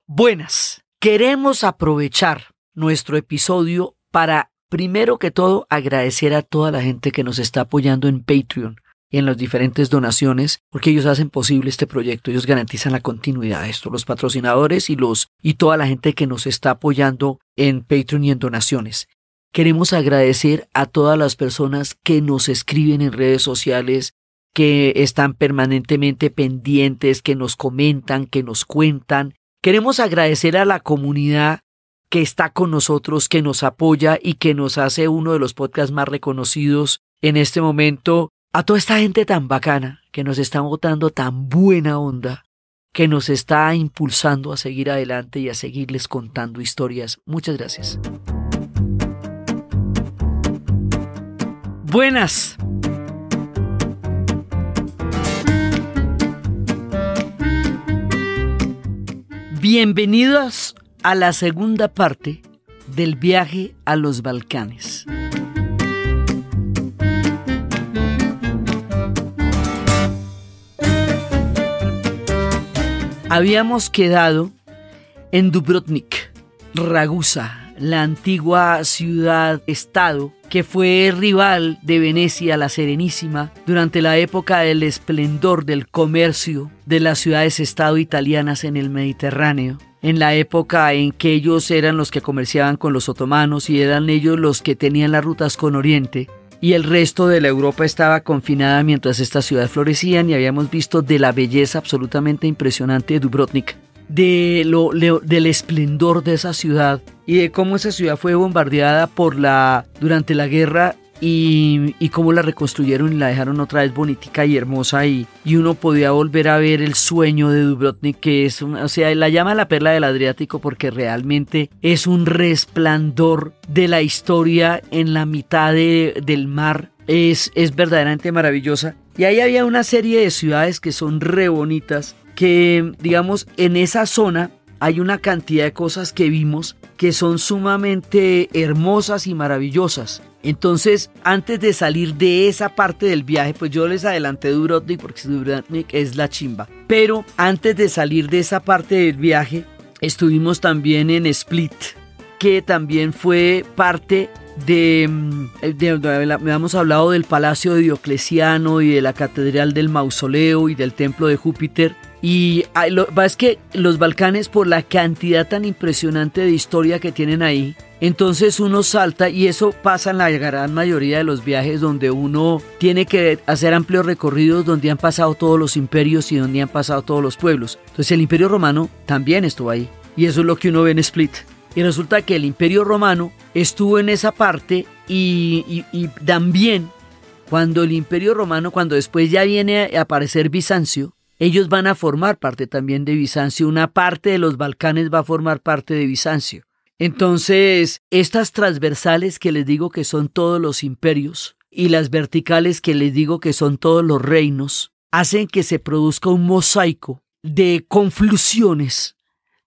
Buenas, queremos aprovechar nuestro episodio para, primero que todo, agradecer a toda la gente que nos está apoyando en Patreon y en las diferentes donaciones, porque ellos hacen posible este proyecto, ellos garantizan la continuidad de esto, los patrocinadores y toda la gente que nos está apoyando en Patreon y en donaciones. Queremos agradecer a todas las personas que nos escriben en redes sociales, que están permanentemente pendientes, que nos comentan, que nos cuentan. Queremos agradecer a la comunidad que está con nosotros, que nos apoya y que nos hace uno de los podcasts más reconocidos en este momento. A toda esta gente tan bacana, que nos está botando tan buena onda, que nos está impulsando a seguir adelante y a seguirles contando historias. Muchas gracias. Buenas. Bienvenidos a la segunda parte del viaje a los Balcanes. Habíamos quedado en Dubrovnik, Ragusa, la antigua ciudad-estado que fue rival de Venecia la Serenísima durante la época del esplendor del comercio de las ciudades-estado italianas en el Mediterráneo, en la época en que ellos eran los que comerciaban con los otomanos y eran ellos los que tenían las rutas con Oriente, y el resto de la Europa estaba confinada mientras estas ciudades florecían, y habíamos visto de la belleza absolutamente impresionante de Dubrovnik, del esplendor de esa ciudad y de cómo esa ciudad fue bombardeada durante la guerra y cómo la reconstruyeron y la dejaron otra vez bonitica y hermosa y uno podía volver a ver el sueño de Dubrovnik, que es, la llama la perla del Adriático porque realmente es un resplandor de la historia en la mitad del mar. Es verdaderamente maravillosa. Y ahí había una serie de ciudades que son re bonitas, que digamos en esa zona hay una cantidad de cosas que vimos que son sumamente hermosas y maravillosas. Entonces, antes de salir de esa parte del viaje, pues yo les adelanté Dubrovnik porque Dubrovnik es la chimba. Pero antes de salir de esa parte del viaje, estuvimos también en Split, que también fue parte hemos hablado del Palacio de Diocleciano y de la Catedral del Mausoleo y del Templo de Júpiter. Y es que los Balcanes, por la cantidad tan impresionante de historia que tienen ahí, entonces uno salta, y eso pasa en la gran mayoría de los viajes donde uno tiene que hacer amplios recorridos donde han pasado todos los imperios y donde han pasado todos los pueblos. Entonces el Imperio Romano también estuvo ahí, y eso es lo que uno ve en Split. Y resulta que el Imperio Romano estuvo en esa parte y también cuando el Imperio Romano, cuando después ya viene a aparecer Bizancio, ellos van a formar parte también de Bizancio. Una parte de los Balcanes va a formar parte de Bizancio. Entonces, estas transversales que les digo que son todos los imperios y las verticales que les digo que son todos los reinos, hacen que se produzca un mosaico de conflusiones,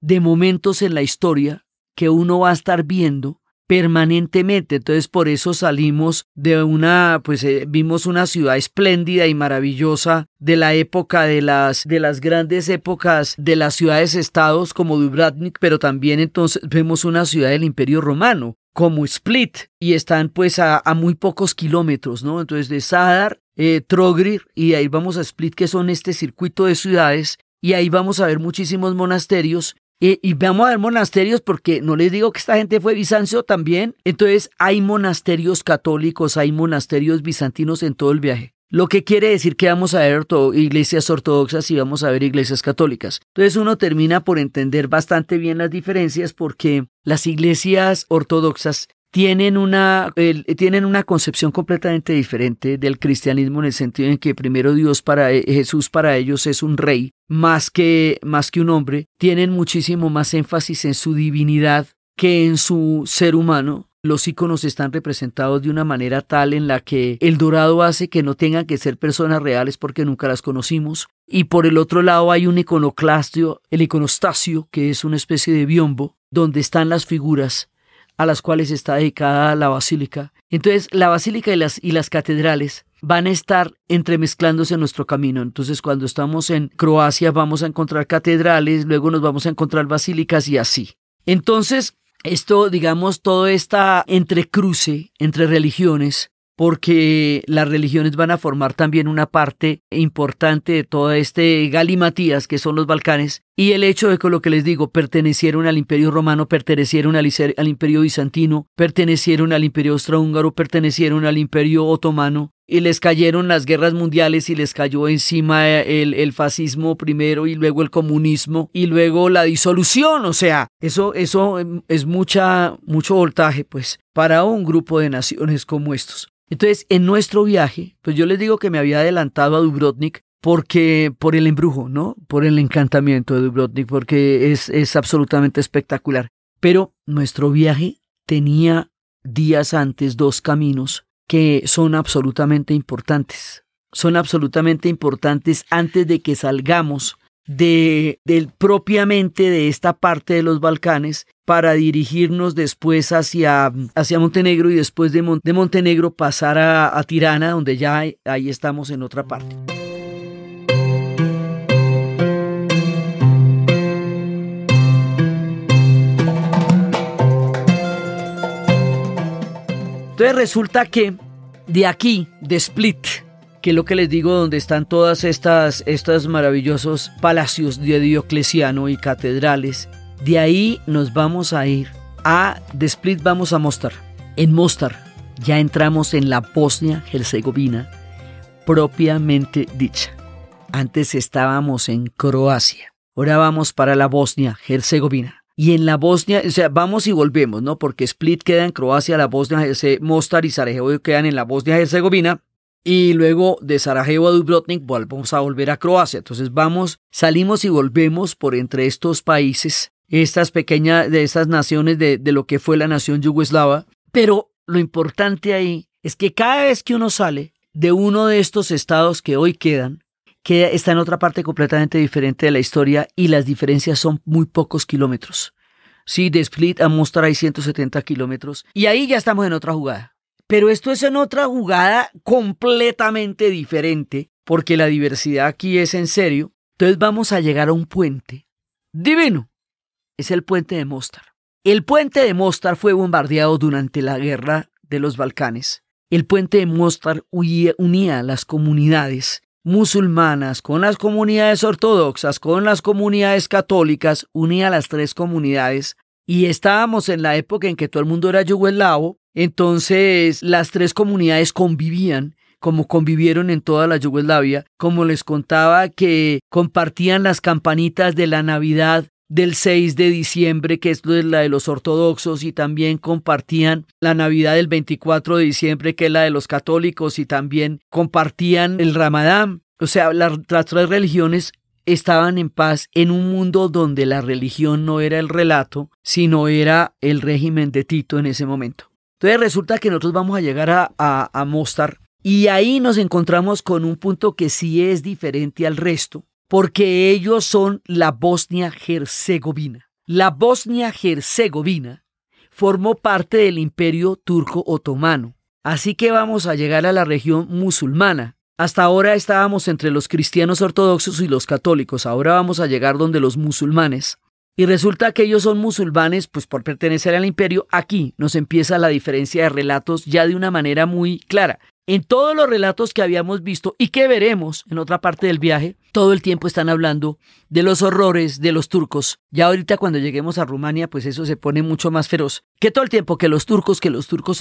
de momentos en la historia que uno va a estar viendo permanentemente. Entonces por eso salimos de vimos una ciudad espléndida y maravillosa de la época de las grandes épocas de las ciudades-estados como Dubrovnik, pero también entonces vemos una ciudad del Imperio Romano como Split, y están pues a muy pocos kilómetros, ¿no? Entonces de Zadar, Trogir, y ahí vamos a Split, que son este circuito de ciudades, y ahí vamos a ver muchísimos monasterios. Y vamos a ver monasterios porque no les digo que esta gente fue Bizancio también. Entonces hay monasterios católicos, hay monasterios bizantinos en todo el viaje. Lo que quiere decir que vamos a ver iglesias ortodoxas y vamos a ver iglesias católicas. Entonces uno termina por entender bastante bien las diferencias porque las iglesias ortodoxas tienen una concepción completamente diferente del cristianismo, en el sentido en que primero Jesús para ellos es un rey más que un hombre. Tienen muchísimo más énfasis en su divinidad que en su ser humano. Los íconos están representados de una manera tal en la que el dorado hace que no tengan que ser personas reales porque nunca las conocimos. Y por el otro lado hay un iconoclastio, el iconostasio, que es una especie de biombo donde están las figuras a las cuales está dedicada la basílica. Entonces, la basílica y las catedrales van a estar entremezclándose en nuestro camino. Entonces, cuando estamos en Croacia vamos a encontrar catedrales, luego nos vamos a encontrar basílicas y así. Entonces, esto, digamos, todo esta entrecruce entre religiones, porque las religiones van a formar también una parte importante de todo este galimatías que son los Balcanes, y el hecho de que, lo que les digo, pertenecieron al Imperio Romano, pertenecieron al Imperio Bizantino, pertenecieron al Imperio Austrohúngaro, pertenecieron al Imperio Otomano, y les cayeron las guerras mundiales y les cayó encima el fascismo primero y luego el comunismo y luego la disolución. O sea, eso es mucho voltaje, pues, para un grupo de naciones como estos. Entonces, en nuestro viaje, pues yo les digo que me había adelantado a Dubrovnik porque por el embrujo, ¿no? Por el encantamiento de Dubrovnik, porque es absolutamente espectacular. Pero nuestro viaje tenía días antes 2 caminos que son absolutamente importantes. Son absolutamente importantes antes de que salgamos propiamente de esta parte de los Balcanes para dirigirnos después hacia Montenegro y después de Montenegro pasar a Tirana, donde ya ahí estamos en otra parte. Entonces resulta que de aquí, de Split, que es lo que les digo, donde están todas estos maravillosos palacios de Diocleciano y catedrales, de ahí nos vamos a ir de Split vamos a Mostar. En Mostar ya entramos en la Bosnia-Herzegovina propiamente dicha. Antes estábamos en Croacia, ahora vamos para la Bosnia-Herzegovina. Y en la Bosnia, o sea, vamos y volvemos, ¿no? Porque Split queda en Croacia, la Mostar y Sarajevo quedan en la Bosnia-Herzegovina. Y luego de Sarajevo a Dubrovnik vamos a volver a Croacia. Entonces salimos y volvemos por entre estos países, estas naciones de lo que fue la nación yugoslava. Pero lo importante ahí es que cada vez que uno sale de uno de estos estados que hoy está en otra parte completamente diferente de la historia, y las diferencias son muy pocos kilómetros. Sí, de Split a Mostar hay 170 kilómetros y ahí ya estamos en otra jugada. Pero esto es en otra jugada completamente diferente, porque la diversidad aquí es en serio. Entonces vamos a llegar a un puente divino. Es el puente de Mostar. El puente de Mostar fue bombardeado durante la guerra de los Balcanes. El puente de Mostar unía a las comunidades musulmanas con las comunidades ortodoxas, con las comunidades católicas, unía a las 3 comunidades. Y estábamos en la época en que todo el mundo era yugoslavo. Entonces las 3 comunidades convivían, como convivieron en toda la Yugoslavia. Como les contaba, que compartían las campanitas de la Navidad del 6 de diciembre, que es la de los ortodoxos, y también compartían la Navidad del 24 de diciembre, que es la de los católicos, y también compartían el Ramadán. O sea, las 3 religiones estaban en paz en un mundo donde la religión no era el relato, sino era el régimen de Tito en ese momento. Entonces resulta que nosotros vamos a llegar a Mostar, y ahí nos encontramos con un punto que sí es diferente al resto, porque ellos son la Bosnia-Herzegovina. La Bosnia-Herzegovina formó parte del Imperio Turco Otomano, así que vamos a llegar a la región musulmana. Hasta ahora estábamos entre los cristianos ortodoxos y los católicos, ahora vamos a llegar donde los musulmanes. Y resulta que ellos son musulmanes, pues por pertenecer al imperio. Aquí nos empieza la diferencia de relatos ya de una manera muy clara. En todos los relatos que habíamos visto y que veremos en otra parte del viaje, todo el tiempo están hablando de los horrores de los turcos. Ya ahorita cuando lleguemos a Rumania, pues eso se pone mucho más feroz. Que todo el tiempo que los turcos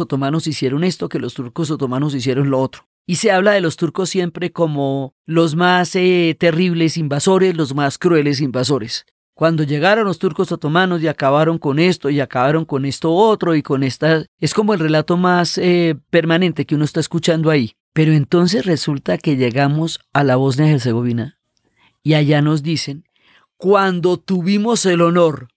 otomanos hicieron esto, que los turcos otomanos hicieron lo otro. Y se habla de los turcos siempre como los más terribles invasores, los más crueles invasores. Cuando llegaron los turcos otomanos y acabaron con esto y acabaron con esto otro y con esta... Es como el relato más permanente que uno está escuchando ahí. Pero entonces resulta que llegamos a la Bosnia-Herzegovina y allá nos dicen, cuando tuvimos el honor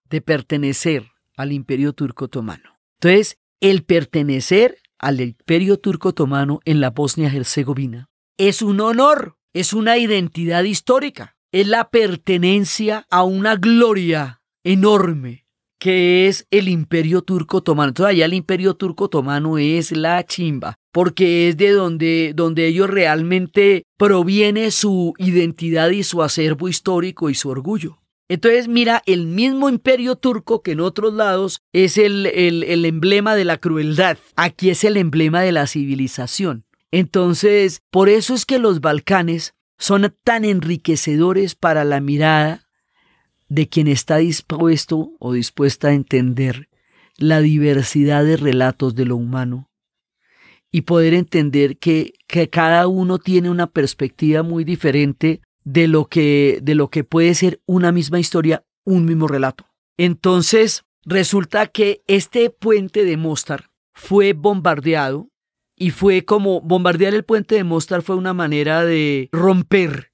de pertenecer al Imperio Turco Otomano. Entonces, el pertenecer al Imperio Turco Otomano en la Bosnia-Herzegovina es un honor, es una identidad histórica. Es la pertenencia a una gloria enorme que es el Imperio Turco Otomano. Entonces allá el Imperio Turco Otomano es la chimba, porque es de donde ellos realmente proviene su identidad y su acervo histórico y su orgullo. Entonces mira, el mismo Imperio Turco que en otros lados es el emblema de la crueldad, aquí es el emblema de la civilización. Entonces, por eso es que los Balcanes son tan enriquecedores para la mirada de quien está dispuesto o dispuesta a entender la diversidad de relatos de lo humano y poder entender que cada uno tiene una perspectiva muy diferente de lo que puede ser una misma historia, un mismo relato. Entonces, resulta que este puente de Mostar fue bombardeado y fue como bombardear el puente de Mostar fue una manera de romper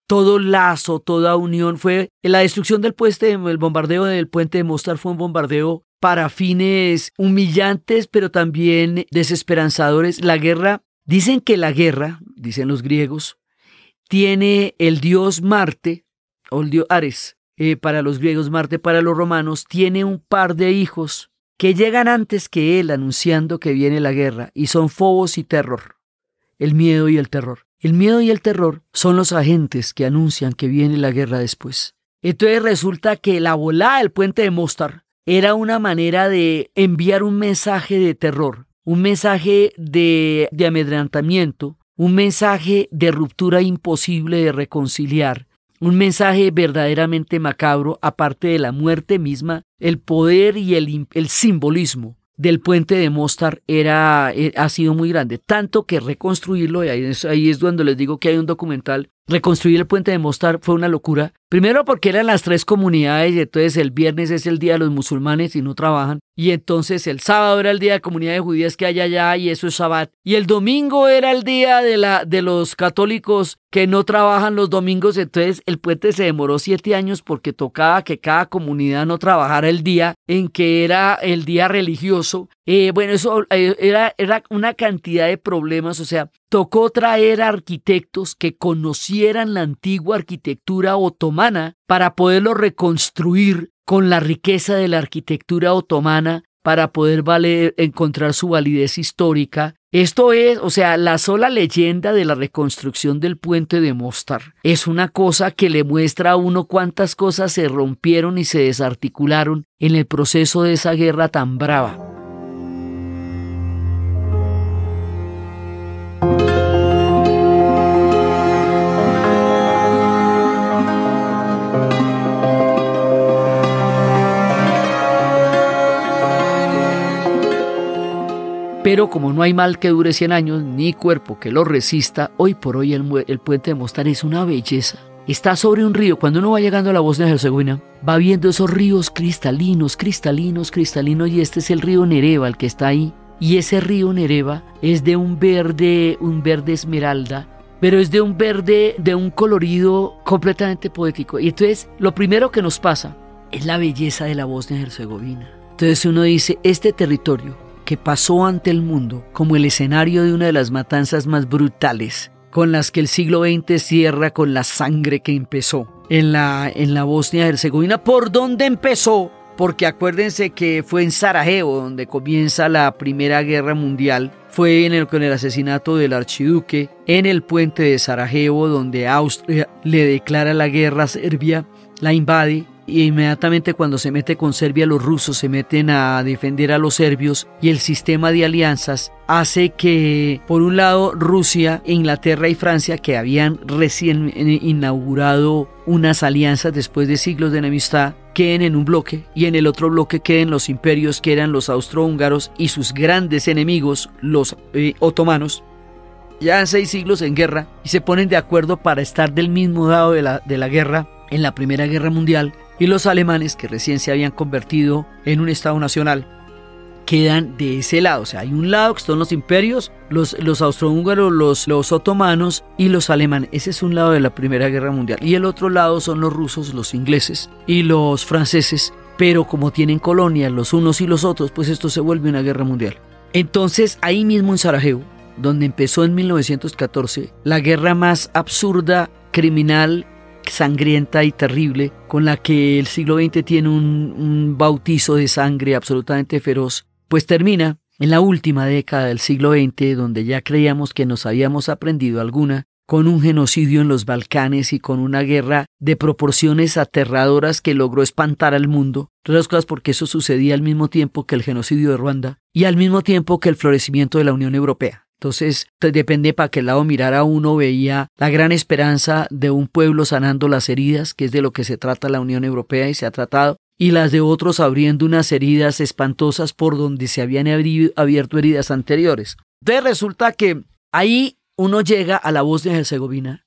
todo lazo, toda unión. Fue la destrucción del puente, el bombardeo del puente de Mostar fue un bombardeo para fines humillantes, pero también desesperanzadores. La guerra, dicen dicen los griegos, tiene el dios Marte, o el dios Ares, para los griegos, Marte para los romanos, tiene un par de hijos que llegan antes que él anunciando que viene la guerra, y son Fobos y Terror, el miedo y el terror. El miedo y el terror son los agentes que anuncian que viene la guerra después. Entonces resulta que la volada del puente de Mostar era una manera de enviar un mensaje de terror, un mensaje de amedrentamiento, un mensaje de ruptura imposible de reconciliar, un mensaje verdaderamente macabro, aparte de la muerte misma. El poder y el simbolismo del puente de Mostar ha sido muy grande, tanto que reconstruirlo, y ahí es donde les digo que hay un documental. Reconstruir el puente de Mostar fue una locura, primero porque eran las 3 comunidades, y entonces el viernes es el día de los musulmanes y no trabajan, y entonces el sábado era el día de comunidades judías que hay allá, y eso es Shabbat, y el domingo era el día de los católicos que no trabajan los domingos. Entonces el puente se demoró 7 años porque tocaba que cada comunidad no trabajara el día en que era el día religioso. Bueno, eso era una cantidad de problemas. O sea, tocó traer arquitectos que conocieran la antigua arquitectura otomana para poderlo reconstruir con la riqueza de la arquitectura otomana, para poder encontrar su validez histórica. Esto es, o sea, la sola leyenda de la reconstrucción del puente de Mostar es una cosa que le muestra a uno cuántas cosas se rompieron y se desarticularon en el proceso de esa guerra tan brava. Pero como no hay mal que dure 100 años, ni cuerpo que lo resista, hoy por hoy el puente de Mostar es una belleza. Está sobre un río. Cuando uno va llegando a la Bosnia-Herzegovina, va viendo esos ríos cristalinos, y este es el río Nereva, el que está ahí. Y ese río Nereva es de un verde esmeralda, pero es de un colorido completamente poético. Y entonces, lo primero que nos pasa es la belleza de la Bosnia-Herzegovina. Entonces uno dice, este territorio que pasó ante el mundo como el escenario de una de las matanzas más brutales, con las que el siglo XX cierra con la sangre que empezó en la Bosnia-Herzegovina. ¿Por dónde empezó? Porque acuérdense que fue en Sarajevo donde comienza la Primera Guerra Mundial. Fue con el asesinato del archiduque en el puente de Sarajevo, donde Austria le declara la guerra a Serbia, la invade. Y inmediatamente cuando se mete con Serbia, los rusos se meten a defender a los serbios, y el sistema de alianzas hace que, por un lado, Rusia, Inglaterra y Francia, que habían recién inaugurado unas alianzas después de siglos de enemistad, queden en un bloque, y en el otro bloque queden los imperios, que eran los austrohúngaros y sus grandes enemigos, los otomanos. Ya 6 siglos en guerra, y se ponen de acuerdo para estar del mismo lado de la guerra en la Primera Guerra Mundial. Y los alemanes, que recién se habían convertido en un Estado nacional, quedan de ese lado. O sea, hay un lado que son los imperios, los austrohúngaros, los otomanos y los alemanes. Ese es un lado de la Primera Guerra Mundial. Y el otro lado son los rusos, los ingleses y los franceses. Pero como tienen colonias los unos y los otros, pues esto se vuelve una guerra mundial. Entonces, ahí mismo en Sarajevo, donde empezó en 1914, la guerra más absurda, criminal sangrienta y terrible, con la que el siglo XX tiene un bautizo de sangre absolutamente feroz, pues termina en la última década del siglo XX, donde ya creíamos que nos habíamos aprendido alguna, con un genocidio en los Balcanes y con una guerra de proporciones aterradoras que logró espantar al mundo. Todas las cosas porque eso sucedía al mismo tiempo que el genocidio de Ruanda y al mismo tiempo que el florecimiento de la Unión Europea. Entonces, depende para qué lado mirara uno, veía la gran esperanza de un pueblo sanando las heridas, que es de lo que se trata la Unión Europea y se ha tratado, y las de otros abriendo unas heridas espantosas por donde se habían abierto heridas anteriores. Entonces resulta que ahí uno llega a la Bosnia-Herzegovina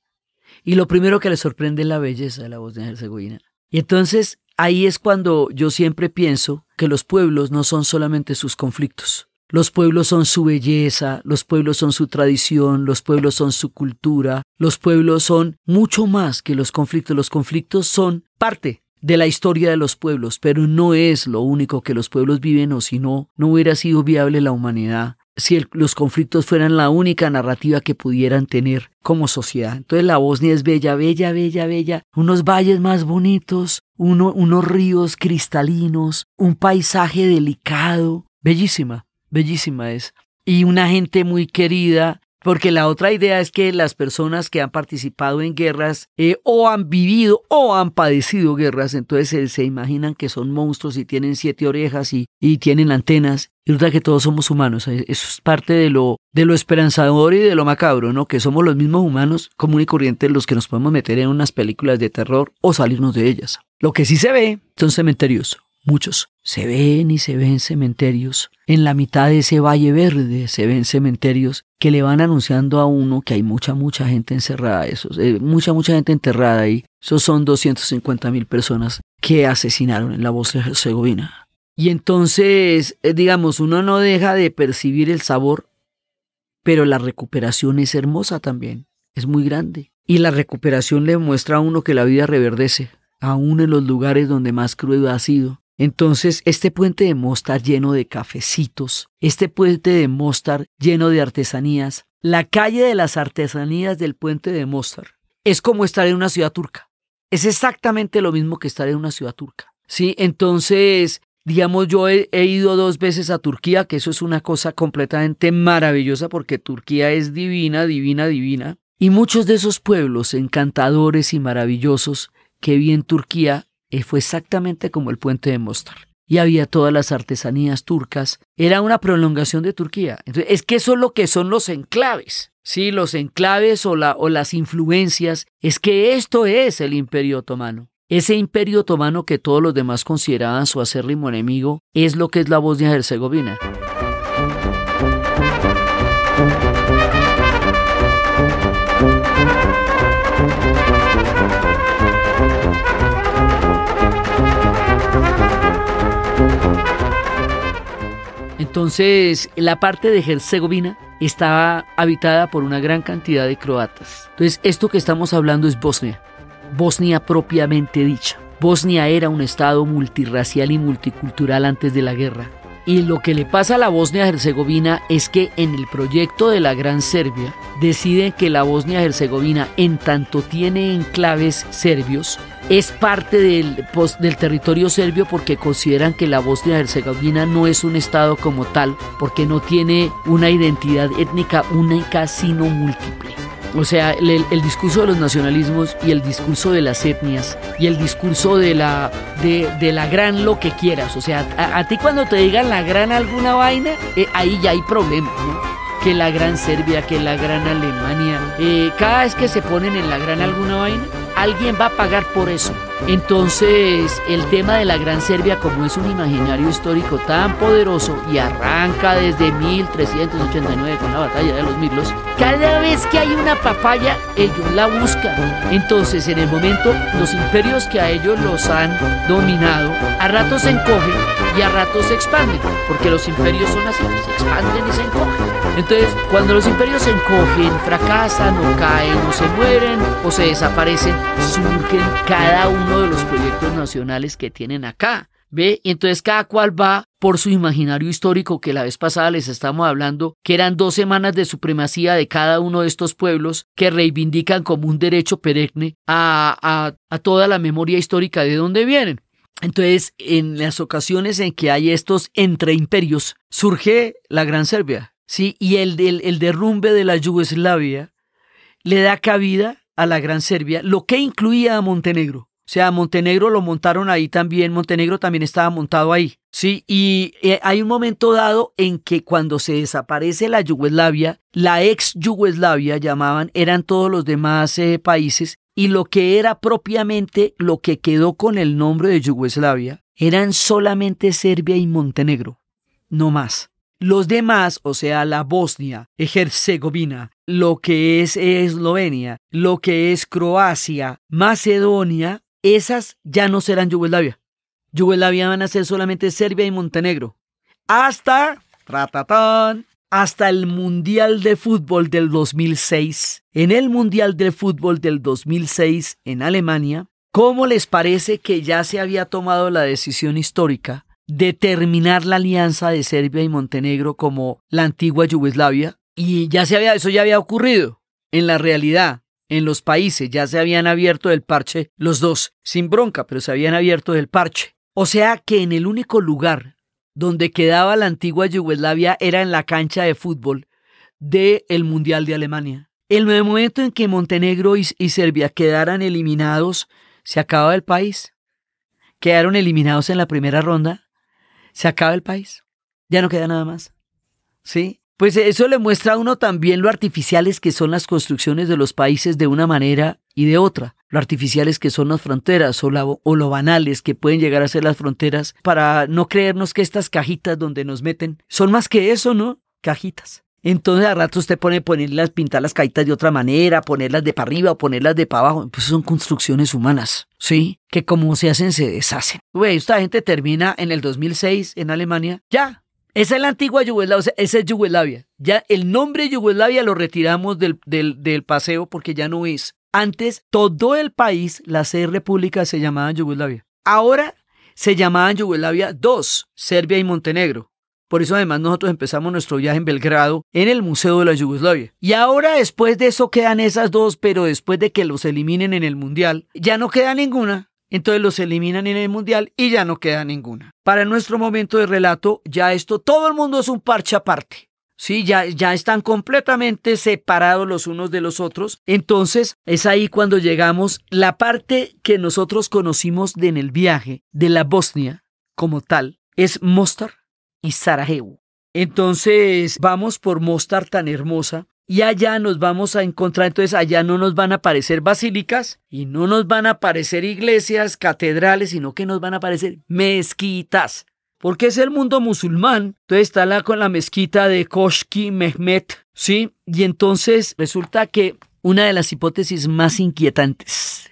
y lo primero que le sorprende es la belleza de la Bosnia-Herzegovina. Y entonces ahí es cuando yo siempre pienso que los pueblos no son solamente sus conflictos. Los pueblos son su belleza, los pueblos son su tradición, los pueblos son su cultura, los pueblos son mucho más que los conflictos. Los conflictos son parte de la historia de los pueblos, pero no es lo único que los pueblos viven, o si no, no hubiera sido viable la humanidad si los conflictos fueran la única narrativa que pudieran tener como sociedad. Entonces la Bosnia es bella, bella, bella, bella, unos valles más bonitos, unos ríos cristalinos, un paisaje delicado, bellísima, bellísima es, y una gente muy querida. Porque la otra idea es que las personas que han participado en guerras o han vivido o han padecido guerras, entonces se imaginan que son monstruos y tienen 7 orejas y tienen antenas. Y resulta que todos somos humanos. Eso es parte de lo esperanzador y de lo macabro, ¿no? Que somos los mismos humanos común y corriente los que nos podemos meter en unas películas de terror o salirnos de ellas. Lo que sí se ve son cementerios. Muchos se ven y se ven cementerios. En la mitad de ese valle verde se ven cementerios que le van anunciando a uno que hay mucha gente encerrada. Mucha gente enterrada ahí. Esos son 250.000 personas que asesinaron en la Bosnia-Herzegovina. Y entonces, digamos, uno no deja de percibir el sabor, pero la recuperación es hermosa también. Es muy grande. Y la recuperación le muestra a uno que la vida reverdece, aún en los lugares donde más crudo ha sido. Entonces, este puente de Mostar lleno de cafecitos, este puente de Mostar lleno de artesanías, la calle de las artesanías del puente de Mostar, es como estar en una ciudad turca. Es exactamente lo mismo que estar en una ciudad turca. Sí, entonces, digamos, yo he ido 2 veces a Turquía, que eso es una cosa completamente maravillosa porque Turquía es divina, divina, divina. Y muchos de esos pueblos encantadores y maravillosos que vi en Turquía, fue exactamente como el puente de Mostar. Y había todas las artesanías turcas. Era una prolongación de Turquía. Entonces, es que eso es lo que son los enclaves. Sí, los enclaves o las influencias. Es que esto es el Imperio Otomano. Ese Imperio Otomano que todos los demás consideraban su acérrimo enemigo es lo que es la Bosnia-Herzegovina. Entonces, la parte de Herzegovina estaba habitada por una gran cantidad de croatas. Entonces, esto que estamos hablando es Bosnia. Bosnia propiamente dicha. Bosnia era un estado multirracial y multicultural antes de la guerra. Y lo que le pasa a la Bosnia-Herzegovina es que en el proyecto de la Gran Serbia deciden que la Bosnia-Herzegovina, en tanto tiene enclaves serbios, es parte del territorio serbio porque consideran que la Bosnia-Herzegovina no es un estado como tal, porque no tiene una identidad étnica única sino múltiple. O sea, el discurso de los nacionalismos y el discurso de las etnias y el discurso de la gran lo que quieras. O sea, a ti cuando te digan la gran alguna vaina, ahí ya hay problemas, ¿no? Que la gran Serbia, que la gran Alemania. Cada vez que se ponen en la gran alguna vaina, alguien va a pagar por eso. Entonces, el tema de la Gran Serbia, como es un imaginario histórico tan poderoso y arranca desde 1389 con la batalla de los Mirlos, cada vez que hay una papaya, ellos la buscan. Entonces, en el momento, los imperios que a ellos los han dominado, a ratos se encogen y a ratos se expanden, porque los imperios son así, se expanden y se encogen. Entonces, cuando los imperios se encogen, fracasan o caen o se mueren o se desaparecen, surgen cada uno de los proyectos nacionales que tienen acá. ¿Ve? Y entonces cada cual va por su imaginario histórico, que la vez pasada les estamos hablando, que eran 2 semanas de supremacía de cada uno de estos pueblos que reivindican como un derecho perenne a toda la memoria histórica de dónde vienen. Entonces, en las ocasiones en que hay estos entre imperios, surge la Gran Serbia, ¿sí? Y el derrumbe de la Yugoslavia le da cabida a la Gran Serbia, lo que incluía a Montenegro. O sea, Montenegro lo montaron ahí también, Montenegro también estaba montado ahí, ¿sí? Y hay un momento dado en que cuando se desaparece la Yugoslavia, la ex Yugoslavia llamaban, eran todos los demás países, y lo que era propiamente lo que quedó con el nombre de Yugoslavia, eran solamente Serbia y Montenegro, no más. Los demás, o sea, la Bosnia, Herzegovina, lo que es Eslovenia, lo que es Croacia, Macedonia, esas ya no serán Yugoslavia. Yugoslavia van a ser solamente Serbia y Montenegro. Hasta el Mundial de Fútbol del 2006. En el Mundial de Fútbol del 2006 en Alemania, ¿cómo les parece que ya se había tomado la decisión histórica de terminar la alianza de Serbia y Montenegro como la antigua Yugoslavia? Y eso ya había ocurrido en la realidad. En los países ya se habían abierto del parche los dos, sin bronca, pero se habían abierto del parche. O sea que en el único lugar donde quedaba la antigua Yugoslavia era en la cancha de fútbol del Mundial de Alemania. En el momento en que Montenegro y Serbia quedaran eliminados, se acaba el país. Quedaron eliminados en la primera ronda, se acaba el país. Ya no queda nada más. ¿Sí? Pues eso le muestra a uno también lo artificiales que son las construcciones de los países de una manera y de otra. Lo artificiales que son las fronteras o lo banales que pueden llegar a ser las fronteras, para no creernos que estas cajitas donde nos meten son más que eso, ¿no? Cajitas. Entonces a rato usted pintar las cajitas de otra manera, ponerlas de para arriba o ponerlas de para abajo. Pues son construcciones humanas, ¿sí? Que como se hacen, se deshacen. Güey, esta gente termina en el 2006 en Alemania. Ya. Esa es la antigua Yugoslavia, o sea, esa es Yugoslavia. Ya el nombre Yugoslavia lo retiramos del paseo porque ya no es. Antes, todo el país, las 6 repúblicas se llamaban Yugoslavia. Ahora se llamaban Yugoslavia 2, Serbia y Montenegro. Por eso además nosotros empezamos nuestro viaje en Belgrado, en el Museo de la Yugoslavia. Y ahora después de eso quedan esas 2, pero después de que los eliminen en el Mundial, ya no queda ninguna. Entonces los eliminan en el Mundial y ya no queda ninguna. Para nuestro momento de relato, ya todo el mundo es un parche aparte. Sí, ya están completamente separados los unos de los otros. Entonces es ahí cuando llegamos, la parte que nosotros conocimos en el viaje de la Bosnia como tal, es Mostar y Sarajevo. Entonces vamos por Mostar tan hermosa. Y allá nos vamos a encontrar, entonces allá no nos van a aparecer basílicas y no nos van a aparecer iglesias, catedrales, sino que nos van a aparecer mezquitas. Porque es el mundo musulmán. Entonces está con la mezquita de Koshki Mehmet, ¿sí? Y entonces resulta que una de las hipótesis más inquietantes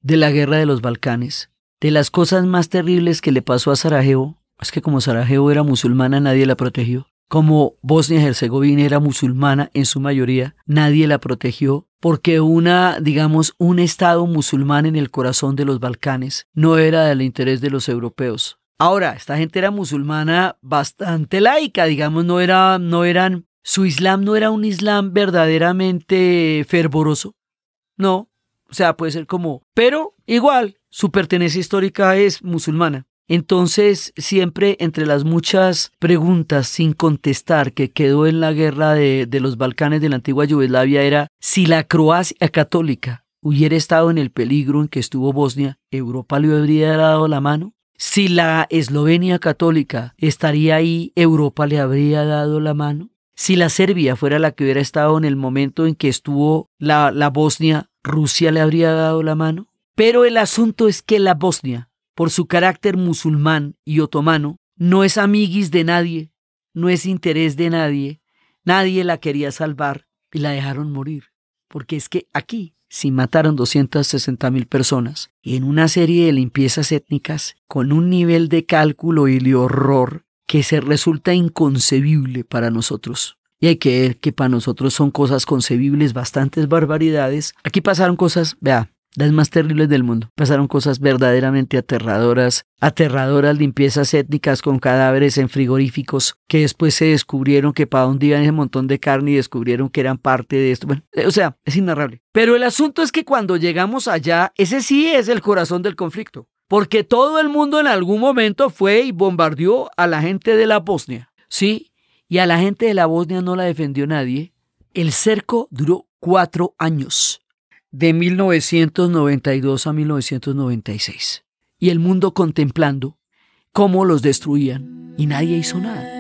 de la guerra de los Balcanes, de las cosas más terribles que le pasó a Sarajevo, es que como Sarajevo era musulmana, nadie la protegió. Como Bosnia y Herzegovina era musulmana en su mayoría, nadie la protegió porque un estado musulmán en el corazón de los Balcanes no era del interés de los europeos. Ahora, esta gente era musulmana bastante laica, su islam no era un islam verdaderamente fervoroso. No, o sea, puede ser pero igual, su pertenencia histórica es musulmana. Entonces, siempre entre las muchas preguntas sin contestar que quedó en la guerra de los Balcanes de la antigua Yugoslavia era si la Croacia católica hubiera estado en el peligro en que estuvo Bosnia, ¿Europa le habría dado la mano? Si la Eslovenia católica estaría ahí, ¿Europa le habría dado la mano? Si la Serbia fuera la que hubiera estado en el momento en que estuvo la Bosnia, ¿Rusia le habría dado la mano? Pero el asunto es que la Bosnia, por su carácter musulmán y otomano, no es amiguis de nadie, no es interés de nadie, nadie la quería salvar y la dejaron morir. Porque es que aquí sí mataron 260.000 personas y en una serie de limpiezas étnicas con un nivel de cálculo y de horror que se resulta inconcebible para nosotros. Y hay que ver que para nosotros son cosas concebibles, bastantes barbaridades. Aquí pasaron cosas, vea, las más terribles del mundo. Pasaron cosas verdaderamente aterradoras, limpiezas étnicas con cadáveres en frigoríficos que después se descubrieron que para dónde iban ese montón de carne y descubrieron que eran parte de esto. Bueno, o sea, es inarrable. Pero el asunto es que cuando llegamos allá, ese sí es el corazón del conflicto, porque todo el mundo en algún momento fue y bombardeó a la gente de la Bosnia, ¿sí? Y a la gente de la Bosnia no la defendió nadie. El cerco duró 4 años. De 1992 a 1996, y el mundo contemplando cómo los destruían y nadie hizo nada.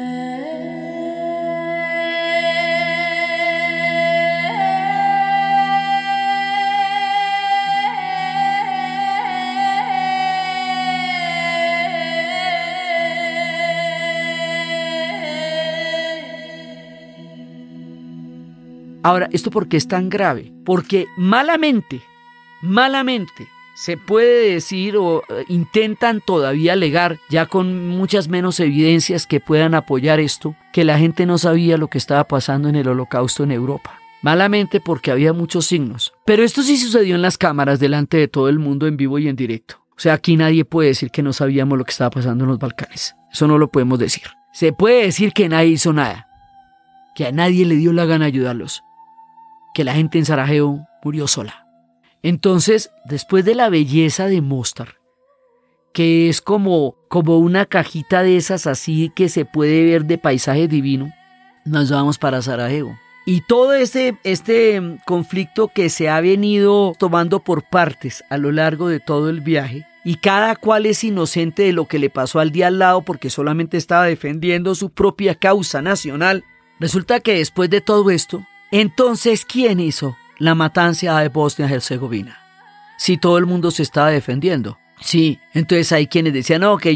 Ahora, ¿esto por qué es tan grave? Porque malamente, se puede decir o intentan todavía alegar, ya con muchas menos evidencias que puedan apoyar esto, que la gente no sabía lo que estaba pasando en el Holocausto en Europa. Malamente porque había muchos signos. Pero esto sí sucedió en las cámaras delante de todo el mundo en vivo y en directo. O sea, aquí nadie puede decir que no sabíamos lo que estaba pasando en los Balcanes. Eso no lo podemos decir. Se puede decir que nadie hizo nada, que a nadie le dio la gana ayudarlos, que la gente en Sarajevo murió sola. Entonces, después de la belleza de Mostar, que es como una cajita de esas así que se puede ver de paisaje divino, nos vamos para Sarajevo. Y todo este conflicto que se ha venido tomando por partes a lo largo de todo el viaje, y cada cual es inocente de lo que le pasó al de al lado porque solamente estaba defendiendo su propia causa nacional, resulta que después de todo esto, entonces, ¿quién hizo la matanza de Bosnia-Herzegovina? Si todo el mundo se estaba defendiendo. Sí, entonces hay quienes decían, no, que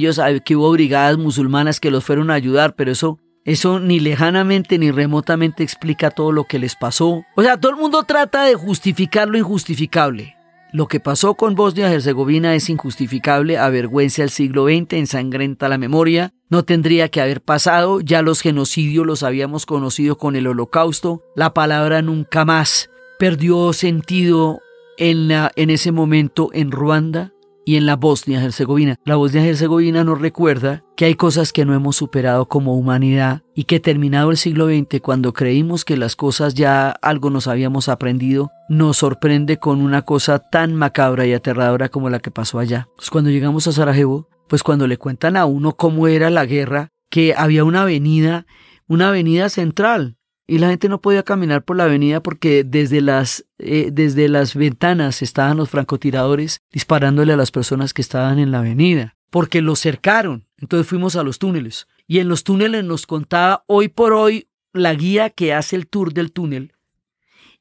hubo brigadas musulmanas que los fueron a ayudar, pero eso ni lejanamente ni remotamente explica todo lo que les pasó. O sea, todo el mundo trata de justificar lo injustificable. Lo que pasó con Bosnia-Herzegovina es injustificable, avergüenza el siglo XX, ensangrenta la memoria. No tendría que haber pasado, ya los genocidios los habíamos conocido con el Holocausto. La palabra nunca más perdió sentido en ese momento en Ruanda y en la Bosnia-Herzegovina. La Bosnia-Herzegovina nos recuerda que hay cosas que no hemos superado como humanidad y que terminado el siglo XX, cuando creímos que las cosas ya algo nos habíamos aprendido, nos sorprende con una cosa tan macabra y aterradora como la que pasó allá. Pues cuando llegamos a Sarajevo, pues cuando le cuentan a uno cómo era la guerra, que había una avenida central, y la gente no podía caminar por la avenida porque desde las ventanas estaban los francotiradores disparándole a las personas que estaban en la avenida, porque los cercaron. Entonces fuimos a los túneles, y en los túneles nos contaba hoy por hoy la guía que hace el tour del túnel.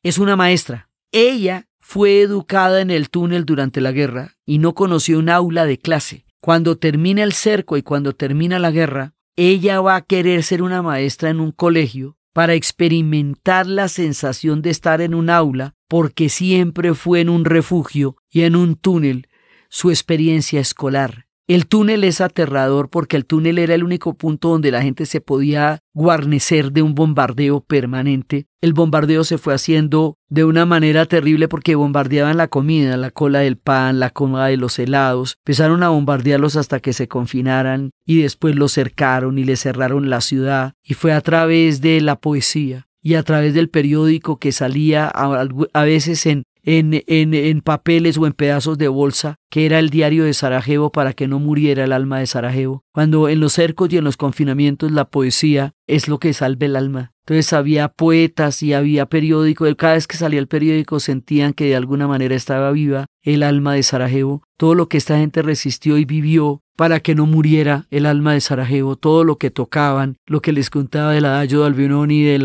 Es una maestra. Ella fue educada en el túnel durante la guerra y no conoció un aula de clase. Cuando termina el cerco y cuando termina la guerra, ella va a querer ser una maestra en un colegio para experimentar la sensación de estar en un aula, porque siempre fue en un refugio y en un túnel su experiencia escolar. El túnel es aterrador porque el túnel era el único punto donde la gente se podía guarnecer de un bombardeo permanente. El bombardeo se fue haciendo de una manera terrible porque bombardeaban la comida, la cola del pan, la cola de los helados. Empezaron a bombardearlos hasta que se confinaran y después los cercaron y les cerraron la ciudad. Y fue a través de la poesía y a través del periódico que salía a veces en papeles o en pedazos de bolsa, que era el diario de Sarajevo, para que no muriera el alma de Sarajevo. Cuando en los cercos y en los confinamientos la poesía es lo que salva el alma. Entonces había poetas y había periódico. Cada vez que salía el periódico sentían que de alguna manera estaba viva el alma de Sarajevo. Todo lo que esta gente resistió y vivió para que no muriera el alma de Sarajevo, todo lo que tocaban, lo que les contaba del adagio de Albinoni, de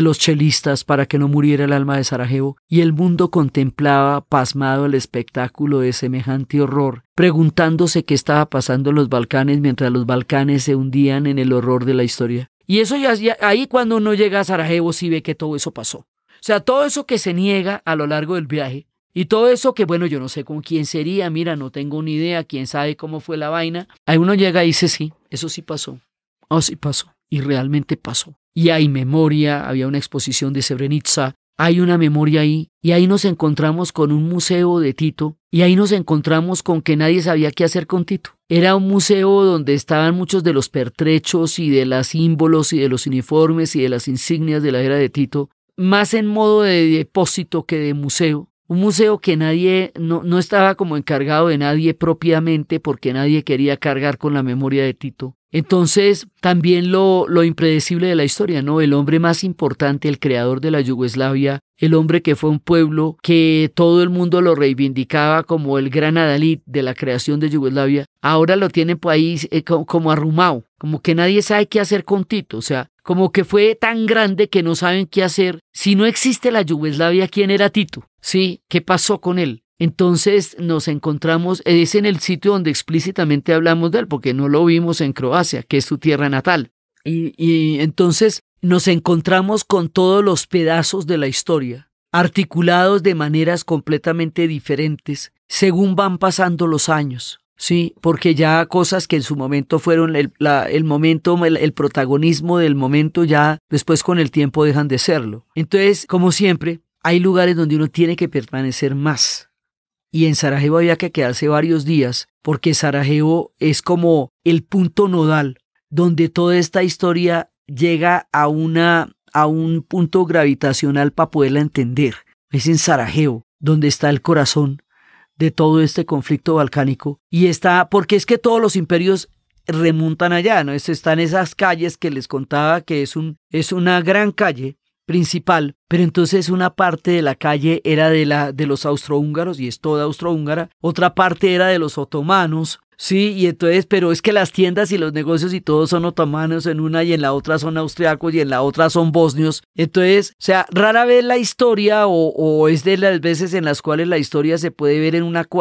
los chelistas, para que no muriera el alma de Sarajevo, y el mundo contemplaba pasmado el espectáculo de semejante horror, preguntándose qué estaba pasando en los Balcanes mientras los Balcanes se hundían en el horror de la historia. Y eso ya ahí cuando uno llega a Sarajevo sí ve que todo eso pasó. O sea, todo eso que se niega a lo largo del viaje, y todo eso que, bueno, yo no sé con quién sería, mira, no tengo ni idea, quién sabe cómo fue la vaina. Ahí uno llega y dice, sí, eso sí pasó. Oh, sí pasó. Y realmente pasó. Y hay memoria, había una exposición de Srebrenica, hay una memoria ahí, y ahí nos encontramos con un museo de Tito, y ahí nos encontramos con que nadie sabía qué hacer con Tito. Era un museo donde estaban muchos de los pertrechos y de los símbolos y de los uniformes y de las insignias de la era de Tito, más en modo de depósito que de museo. Un museo que nadie, no estaba como encargado de nadie propiamente porque nadie quería cargar con la memoria de Tito. Entonces, también lo impredecible de la historia, ¿no? El hombre más importante, el creador de la Yugoslavia, el hombre que fue un pueblo que todo el mundo lo reivindicaba como el gran adalid de la creación de Yugoslavia, ahora lo tienen por ahí como arrumado, como que nadie sabe qué hacer con Tito, o sea, como que fue tan grande que no saben qué hacer. Si no existe la Yugoslavia, ¿quién era Tito? ¿Sí? ¿Qué pasó con él? Entonces nos encontramos, es en el sitio donde explícitamente hablamos de él, porque no lo vimos en Croacia, que es su tierra natal. Y entonces nos encontramos con todos los pedazos de la historia, articulados de maneras completamente diferentes, según van pasando los años. Sí, porque ya cosas que en su momento fueron el protagonismo del momento, ya después con el tiempo dejan de serlo. Entonces, como siempre, hay lugares donde uno tiene que permanecer más. Y en Sarajevo había que quedarse varios días, porque Sarajevo es como el punto nodal, donde toda esta historia llega a un punto gravitacional para poderla entender. Es en Sarajevo, donde está el corazón de todo este conflicto balcánico. Y está, porque es que todos los imperios remontan allá, ¿no? Están esas calles que les contaba que es una gran calle principal, pero entonces una parte de la calle era de los austrohúngaros y es toda austrohúngara, otra parte era de los otomanos, sí, y entonces, pero es que las tiendas y los negocios y todo son otomanos en una y en la otra son austriacos y en la otra son bosnios, entonces, o sea, rara vez la historia o es de las veces en las cuales la historia se puede ver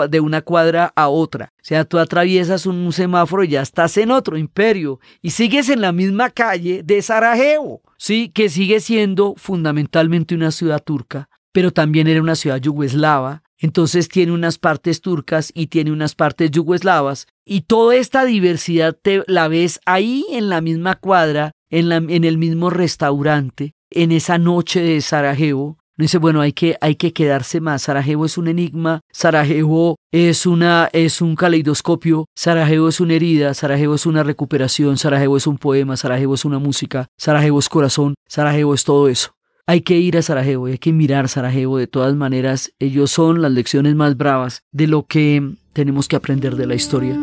de una cuadra a otra, o sea, tú atraviesas un semáforo y ya estás en otro imperio y sigues en la misma calle de Sarajevo. Sí, que sigue siendo fundamentalmente una ciudad turca, pero también era una ciudad yugoslava, entonces tiene unas partes turcas y tiene unas partes yugoslavas, y toda esta diversidad la ves ahí en la misma cuadra, en el mismo restaurante, en esa noche de Sarajevo. Dice, bueno, hay que quedarse más. Sarajevo es un enigma, Sarajevo es un caleidoscopio, Sarajevo es una herida, Sarajevo es una recuperación, Sarajevo es un poema, Sarajevo es una música, Sarajevo es corazón, Sarajevo es todo eso. Hay que ir a Sarajevo, hay que mirar Sarajevo de todas maneras. Ellos son las lecciones más bravas de lo que tenemos que aprender de la historia.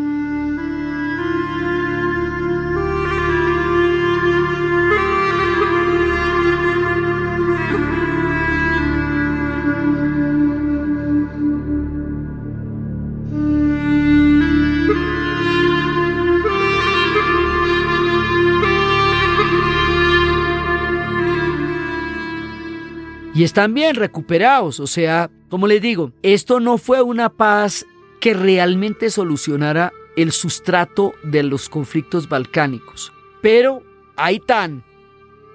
Y están bien recuperados, o sea, como les digo, esto no fue una paz que realmente solucionara el sustrato de los conflictos balcánicos, pero ahí están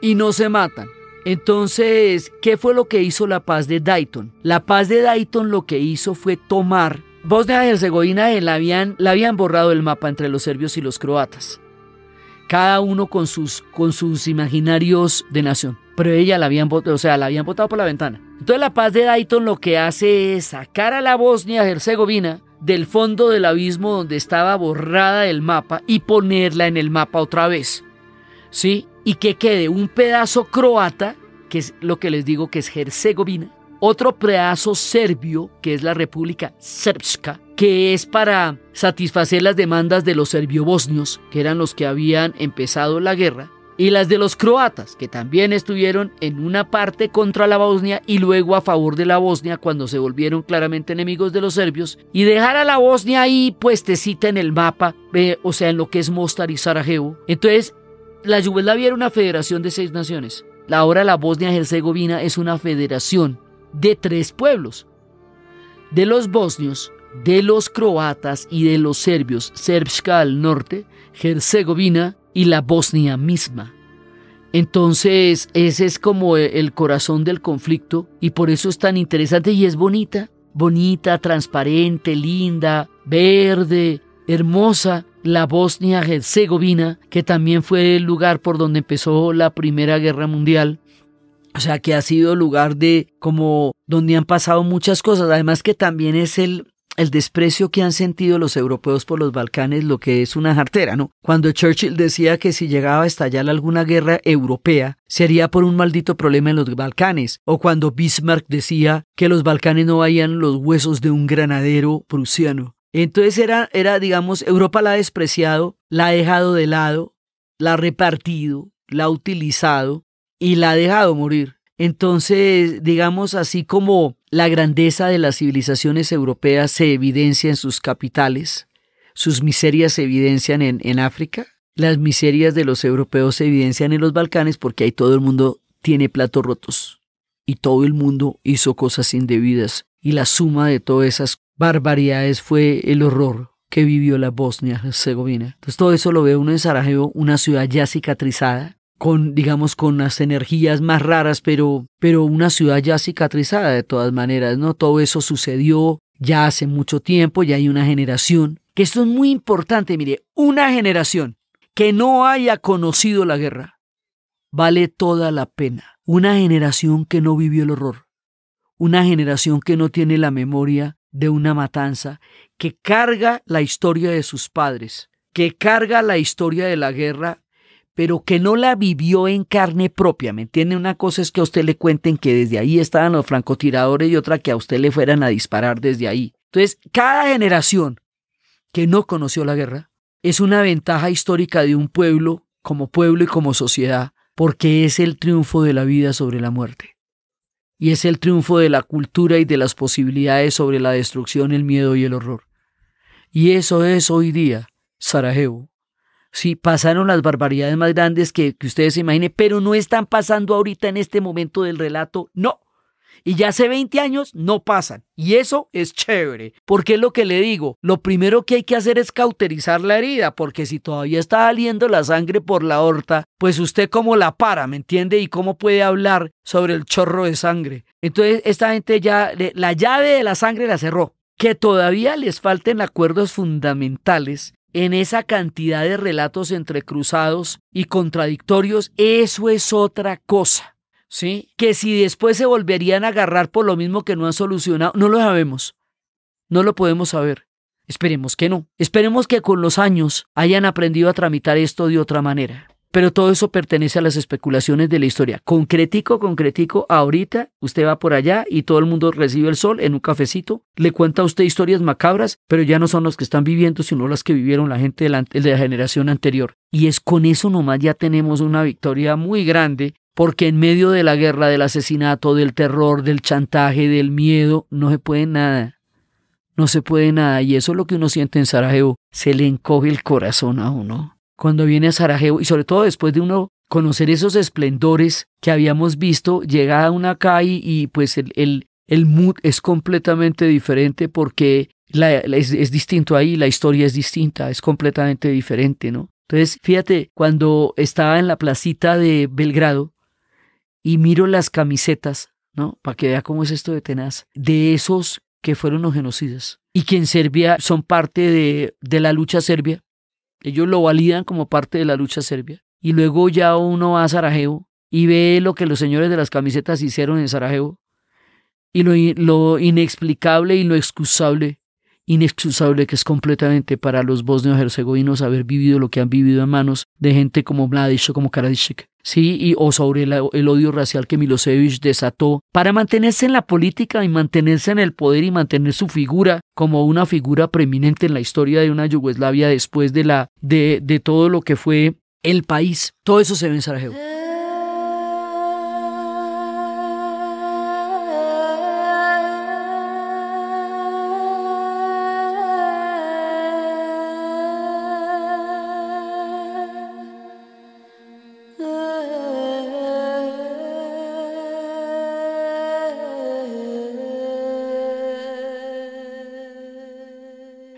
y no se matan. Entonces, ¿qué fue lo que hizo la paz de Dayton? La paz de Dayton lo que hizo fue tomar Bosnia y Herzegovina, la habían borrado del mapa entre los serbios y los croatas, cada uno con sus imaginarios de nación. Pero ella la habían botado por la ventana. Entonces la paz de Dayton lo que hace es sacar a la Bosnia-Herzegovina del fondo del abismo donde estaba borrada del mapa y ponerla en el mapa otra vez, ¿sí? Y que quede un pedazo croata, que es lo que les digo que es Herzegovina, otro pedazo serbio, que es la República Srpska, que es para satisfacer las demandas de los serbio-bosnios, que eran los que habían empezado la guerra, y las de los croatas, que también estuvieron en una parte contra la Bosnia y luego a favor de la Bosnia cuando se volvieron claramente enemigos de los serbios, y dejar a la Bosnia ahí puestecita en el mapa, o sea, en lo que es Mostar y Sarajevo. Entonces, la Yugoslavia era una federación de 6 naciones. Ahora la Bosnia-Herzegovina es una federación de 3 pueblos, de los bosnios, de los croatas y de los serbios, Srpska al norte, Herzegovina y la Bosnia misma. Entonces ese es como el corazón del conflicto y por eso es tan interesante y es bonita, transparente, linda, verde, hermosa, la Bosnia-Herzegovina, que también fue el lugar por donde empezó la Primera Guerra Mundial O sea, que ha sido lugar de como donde han pasado muchas cosas. Además que también es el desprecio que han sentido los europeos por los Balcanes, lo que es una jartera, ¿no? Cuando Churchill decía que si llegaba a estallar alguna guerra europea, sería por un maldito problema en los Balcanes. O cuando Bismarck decía que los Balcanes no valían los huesos de un granadero prusiano. Entonces era, digamos, Europa la ha despreciado, la ha dejado de lado, la ha repartido, la ha utilizado y la ha dejado morir. Entonces, digamos, así como la grandeza de las civilizaciones europeas se evidencia en sus capitales, sus miserias se evidencian en África, las miserias de los europeos se evidencian en los Balcanes porque ahí todo el mundo tiene platos rotos y todo el mundo hizo cosas indebidas y la suma de todas esas barbaridades fue el horror que vivió la Bosnia-Herzegovina. Entonces todo eso lo ve uno en Sarajevo, una ciudad ya cicatrizada, con las energías más raras, pero una ciudad ya cicatrizada de todas maneras, ¿no? Todo eso sucedió ya hace mucho tiempo, ya hay una generación, que esto es muy importante, mire, una generación que no haya conocido la guerra, vale toda la pena. Una generación que no vivió el horror, una generación que no tiene la memoria de una matanza, que carga la historia de sus padres, que carga la historia de la guerra, pero que no la vivió en carne propia, ¿me entiende? Una cosa es que a usted le cuenten que desde ahí estaban los francotiradores y otra que a usted le fueran a disparar desde ahí. Entonces, cada generación que no conoció la guerra es una ventaja histórica de un pueblo y como sociedad, porque es el triunfo de la vida sobre la muerte. Y es el triunfo de la cultura y de las posibilidades sobre la destrucción, el miedo y el horror. Y eso es hoy día Sarajevo. Sí, pasaron las barbaridades más grandes que ustedes se imaginen, pero no están pasando ahorita en este momento del relato, no. Y ya hace 20 años no pasan. Y eso es chévere, porque es lo que le digo. Lo primero que hay que hacer es cauterizar la herida, porque si todavía está saliendo la sangre por la aorta, pues usted cómo la para, ¿me entiende? Y cómo puede hablar sobre el chorro de sangre. Entonces esta gente ya, la llave de la sangre la cerró. Que todavía les falten acuerdos fundamentales en esa cantidad de relatos entrecruzados y contradictorios, eso es otra cosa, ¿sí? Que si después se volverían a agarrar por lo mismo que no han solucionado, no lo sabemos, no lo podemos saber. Esperemos que no. Esperemos que con los años hayan aprendido a tramitar esto de otra manera. Pero todo eso pertenece a las especulaciones de la historia. Concretico, ahorita usted va por allá y todo el mundo recibe el sol en un cafecito, le cuenta a usted historias macabras, pero ya no son las que están viviendo, sino las que vivieron la gente de la generación anterior. Y es con eso nomás ya tenemos una victoria muy grande, porque en medio de la guerra, del asesinato, del terror, del chantaje, del miedo, no se puede nada. No se puede nada. Y eso es lo que uno siente en Sarajevo. Se le encoge el corazón a uno cuando viene a Sarajevo, y sobre todo después de uno conocer esos esplendores que habíamos visto, llega a una acá y pues el mood es completamente diferente, porque es distinto ahí, la historia es distinta, es completamente diferente, ¿no? Entonces, fíjate, cuando estaba en la placita de Belgrado y miro las camisetas, ¿no? Para que vea cómo es esto de tenaz, de esos que fueron los genocidas y que en Serbia son parte de la lucha serbia. Ellos lo validan como parte de la lucha serbia. Y luego ya uno va a Sarajevo y ve lo que los señores de las camisetas hicieron en Sarajevo. Y lo inexplicable y lo inexcusable que es completamente para los bosnios herzegovinos haber vivido lo que han vivido en manos de gente como Mladic o como Karadzic. Sí, o sobre el odio racial que Milosevic desató para mantenerse en la política y mantenerse en el poder y mantener su figura como una figura preeminente en la historia de una Yugoslavia después de todo lo que fue el país. Todo eso se ve en Sarajevo.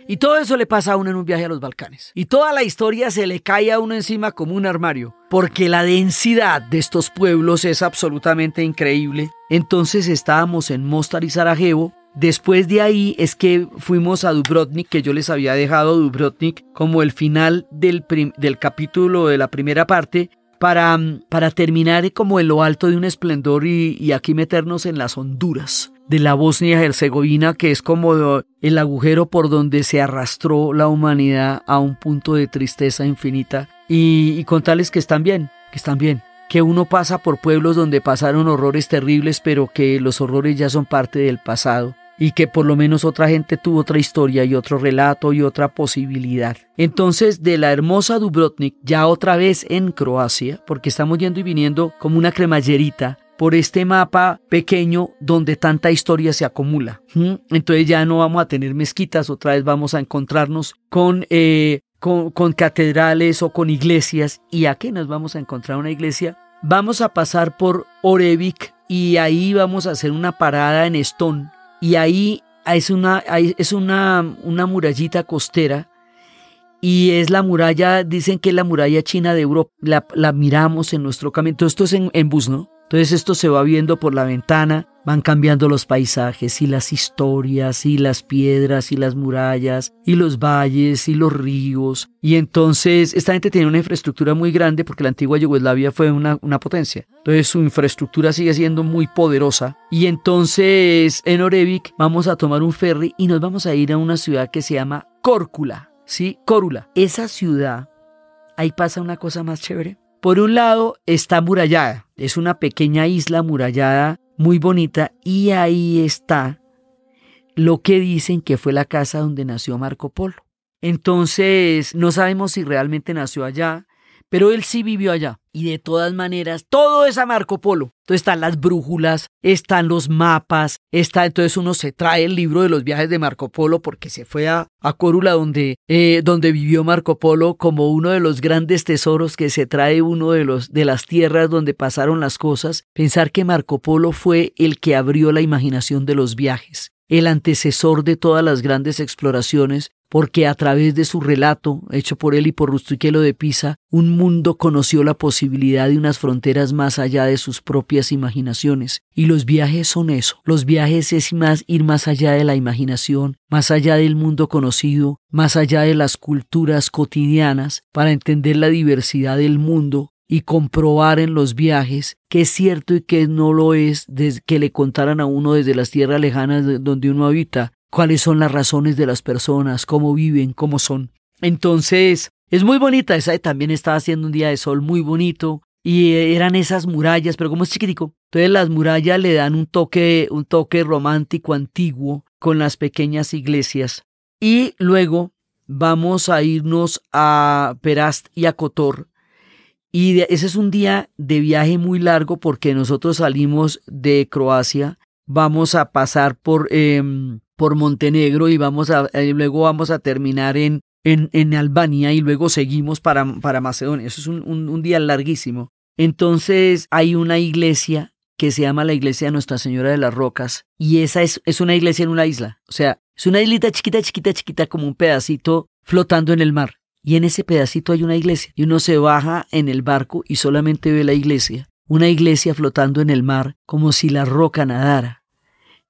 Y todo eso le pasa a uno en un viaje a los Balcanes. Y toda la historia se le cae a uno encima como un armario, porque la densidad de estos pueblos es absolutamente increíble. Entonces estábamos en Mostar y Sarajevo. Después de ahí es que fuimos a Dubrovnik, que yo les había dejado Dubrovnik como el final del capítulo de la primera parte, para terminar como en lo alto de un esplendor y aquí meternos en las honduras de la Bosnia y Herzegovina, que es como el agujero por donde se arrastró la humanidad a un punto de tristeza infinita, y contarles que están bien, que uno pasa por pueblos donde pasaron horrores terribles, pero que los horrores ya son parte del pasado, y que por lo menos otra gente tuvo otra historia y otro relato y otra posibilidad. Entonces, de la hermosa Dubrovnik, ya otra vez en Croacia, porque estamos yendo y viniendo como una cremallerita por este mapa pequeño donde tanta historia se acumula. Entonces ya no vamos a tener mezquitas, otra vez vamos a encontrarnos con catedrales o con iglesias. ¿Y a qué nos vamos a encontrar una iglesia? Vamos a pasar por Orevik y ahí vamos a hacer una parada en Stone. Y ahí es una murallita costera, y es la muralla, dicen que es la muralla china de Europa. La miramos en nuestro camino. Todo esto es en bus, ¿no? Entonces esto se va viendo por la ventana, van cambiando los paisajes y las historias y las piedras y las murallas y los valles y los ríos. Y entonces esta gente tiene una infraestructura muy grande porque la antigua Yugoslavia fue una potencia. Entonces su infraestructura sigue siendo muy poderosa. Y entonces en Orevik vamos a tomar un ferry y nos vamos a ir a una ciudad que se llama Kórkula. ¿Sí? Kórkula. Esa ciudad, ahí pasa una cosa más chévere. Por un lado está amurallada, es una pequeña isla amurallada muy bonita, y ahí está lo que dicen que fue la casa donde nació Marco Polo. Entonces no sabemos si realmente nació allá, pero él sí vivió allá. Y de todas maneras, todo es a Marco Polo. Entonces están las brújulas, están los mapas, entonces uno se trae el libro de los viajes de Marco Polo porque se fue a Kórkula donde vivió Marco Polo, como uno de los grandes tesoros que se trae uno de las tierras donde pasaron las cosas. Pensar que Marco Polo fue el que abrió la imaginación de los viajes, el antecesor de todas las grandes exploraciones, porque a través de su relato, hecho por él y por Rustichello de Pisa, un mundo conoció la posibilidad de unas fronteras más allá de sus propias imaginaciones. Y los viajes son eso. Los viajes es ir más allá de la imaginación, más allá del mundo conocido, más allá de las culturas cotidianas, para entender la diversidad del mundo y comprobar en los viajes qué es cierto y qué no lo es, que le contaran a uno desde las tierras lejanas donde uno habita, cuáles son las razones de las personas, cómo viven, cómo son. Entonces, es muy bonita. Esa también estaba haciendo un día de sol muy bonito, y eran esas murallas, pero como es chiquitico, entonces las murallas le dan un toque romántico antiguo con las pequeñas iglesias. Y luego vamos a irnos a Perast y a Kotor. Y ese es un día de viaje muy largo porque nosotros salimos de Croacia, vamos a pasar por Montenegro y luego vamos a terminar en Albania y luego seguimos para Macedonia. Eso es un día larguísimo. Entonces hay una iglesia que se llama la iglesia de Nuestra Señora de las Rocas, y esa es una iglesia en una isla. O sea, es una islita chiquita como un pedacito flotando en el mar. Y en ese pedacito hay una iglesia, y uno se baja en el barco y solamente ve la iglesia. Una iglesia flotando en el mar como si la roca nadara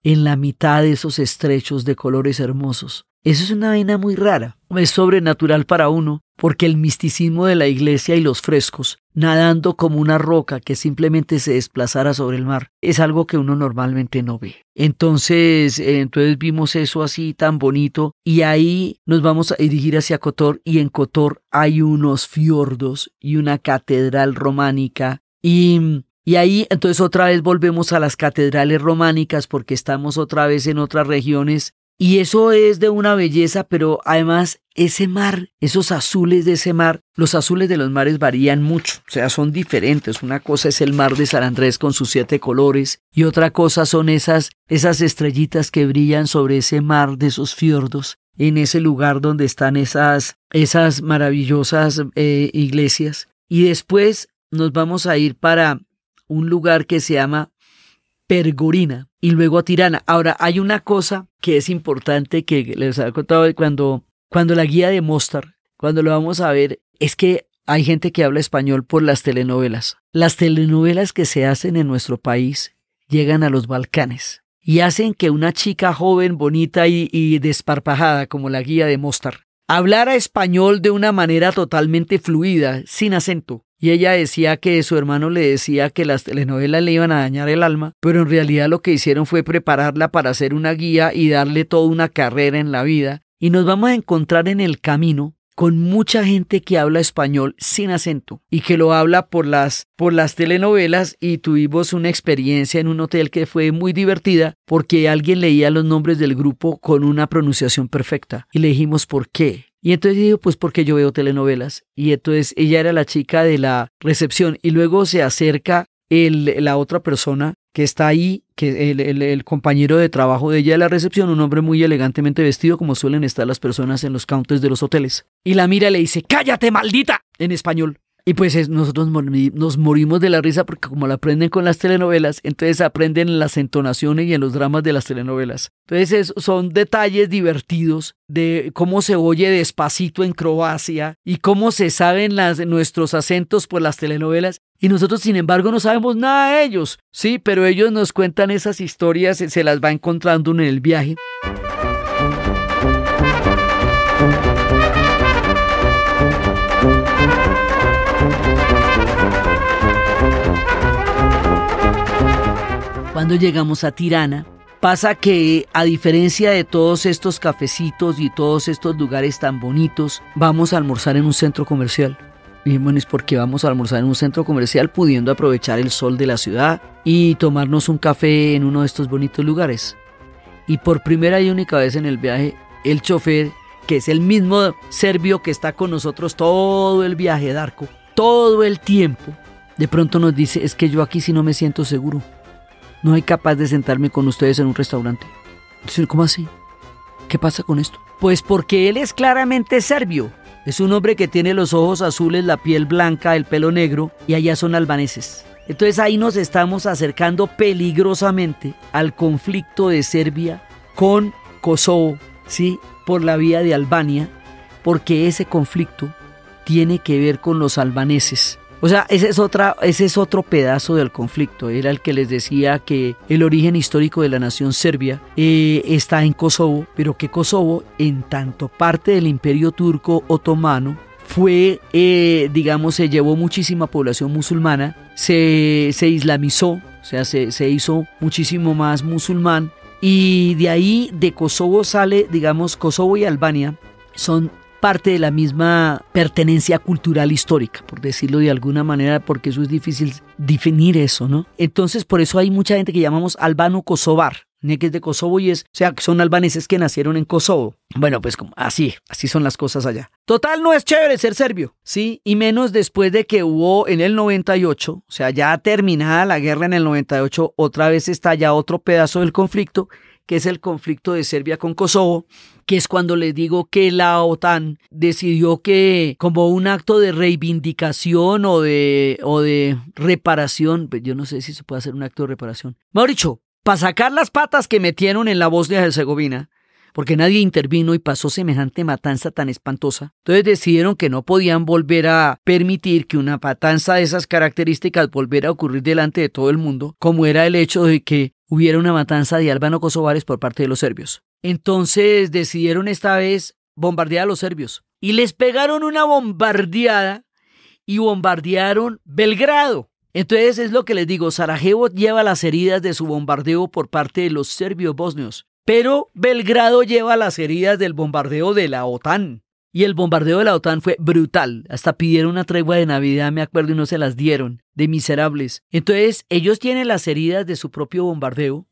en la mitad de esos estrechos de colores hermosos. Eso es una vaina muy rara. Es sobrenatural para uno, porque el misticismo de la iglesia y los frescos, nadando como una roca que simplemente se desplazara sobre el mar, es algo que uno normalmente no ve. Entonces vimos eso así tan bonito, y ahí nos vamos a dirigir hacia Kotor, y en Kotor hay unos fiordos y una catedral románica, y ahí entonces otra vez volvemos a las catedrales románicas porque estamos otra vez en otras regiones. Y eso es de una belleza, pero además ese mar, esos azules de ese mar, los azules de los mares varían mucho, o sea, son diferentes. Una cosa es el mar de San Andrés con sus 7 colores, y otra cosa son esas estrellitas que brillan sobre ese mar de esos fiordos, en ese lugar donde están esas maravillosas iglesias. Y después nos vamos a ir para un lugar que se llama Pergorina y luego a Tirana. Ahora, hay una cosa que es importante que les había contado cuando la guía de Mostar, cuando lo vamos a ver, es que hay gente que habla español por las telenovelas. Las telenovelas que se hacen en nuestro país llegan a los Balcanes y hacen que una chica joven, bonita y desparpajada como la guía de Mostar hablara español de una manera totalmente fluida, sin acento. Y ella decía que su hermano le decía que las telenovelas le iban a dañar el alma, pero en realidad lo que hicieron fue prepararla para ser una guía y darle toda una carrera en la vida. Y nos vamos a encontrar en el camino con mucha gente que habla español sin acento y que lo habla por las telenovelas, y tuvimos una experiencia en un hotel que fue muy divertida porque alguien leía los nombres del grupo con una pronunciación perfecta y le dijimos ¿por qué? Y entonces dijo, pues porque yo veo telenovelas. Y entonces ella era la chica de la recepción y luego se acerca la otra persona que está ahí, que el compañero de trabajo de ella de la recepción, un hombre muy elegantemente vestido como suelen estar las personas en los counters de los hoteles. Y la mira y le dice, ¡cállate, maldita! En español. Y pues nosotros nos morimos de la risa porque como la aprenden con las telenovelas, entonces aprenden en las entonaciones y en los dramas de las telenovelas. Entonces son detalles divertidos de cómo se oye Despacito en Croacia y cómo se saben nuestros acentos por las telenovelas. Y nosotros, sin embargo, no sabemos nada de ellos, sí, pero ellos nos cuentan esas historias, se las va encontrando en el viaje. Cuando llegamos a Tirana, pasa que a diferencia de todos estos cafecitos y todos estos lugares tan bonitos, vamos a almorzar en un centro comercial. Y bueno, es porque vamos a almorzar en un centro comercial pudiendo aprovechar el sol de la ciudad y tomarnos un café en uno de estos bonitos lugares. Y por primera y única vez en el viaje, el chofer, que es el mismo serbio que está con nosotros todo el viaje, Darko, todo el tiempo, de pronto nos dice, es que yo aquí sí no me siento seguro. No soy capaz de sentarme con ustedes en un restaurante. ¿Cómo así? ¿Qué pasa con esto? Pues porque él es claramente serbio. Es un hombre que tiene los ojos azules, la piel blanca, el pelo negro, y allá son albaneses. Entonces ahí nos estamos acercando peligrosamente al conflicto de Serbia con Kosovo, ¿sí? Por la vía de Albania, porque ese conflicto tiene que ver con los albaneses. O sea, ese es otro pedazo del conflicto. Era el que les decía que el origen histórico de la nación serbia está en Kosovo, pero que Kosovo, en tanto parte del Imperio Turco Otomano, fue, se llevó muchísima población musulmana, se islamizó, o sea, se hizo muchísimo más musulmán, y de ahí, de Kosovo sale, Kosovo y Albania son parte de la misma pertenencia cultural histórica, por decirlo de alguna manera, porque eso es difícil definir eso, ¿no? Entonces, por eso hay mucha gente que llamamos albano-kosovar, que es de Kosovo y son albaneses que nacieron en Kosovo. Bueno, pues así son las cosas allá. Total, no es chévere ser serbio, ¿sí? Y menos después de que hubo en el 98, o sea, ya terminada la guerra en el 98, otra vez está ya otro pedazo del conflicto, que es el conflicto de Serbia con Kosovo, que es cuando les digo que la OTAN decidió que como un acto de reivindicación o de reparación, pues yo no sé si se puede hacer un acto de reparación, mejor dicho, para sacar las patas que metieron en la Bosnia-Herzegovina, porque nadie intervino y pasó semejante matanza tan espantosa, entonces decidieron que no podían volver a permitir que una matanza de esas características volviera a ocurrir delante de todo el mundo, como era el hecho de que hubiera una matanza de albano-kosovares por parte de los serbios. Entonces decidieron esta vez bombardear a los serbios y les pegaron una bombardeada y bombardearon Belgrado. Entonces es lo que les digo, Sarajevo lleva las heridas de su bombardeo por parte de los serbios bosnios, pero Belgrado lleva las heridas del bombardeo de la OTAN. Y el bombardeo de la OTAN fue brutal. Hasta pidieron una tregua de Navidad, me acuerdo, y no se las dieron, de miserables. Entonces, ellos tienen las heridas de su propio bombardeo,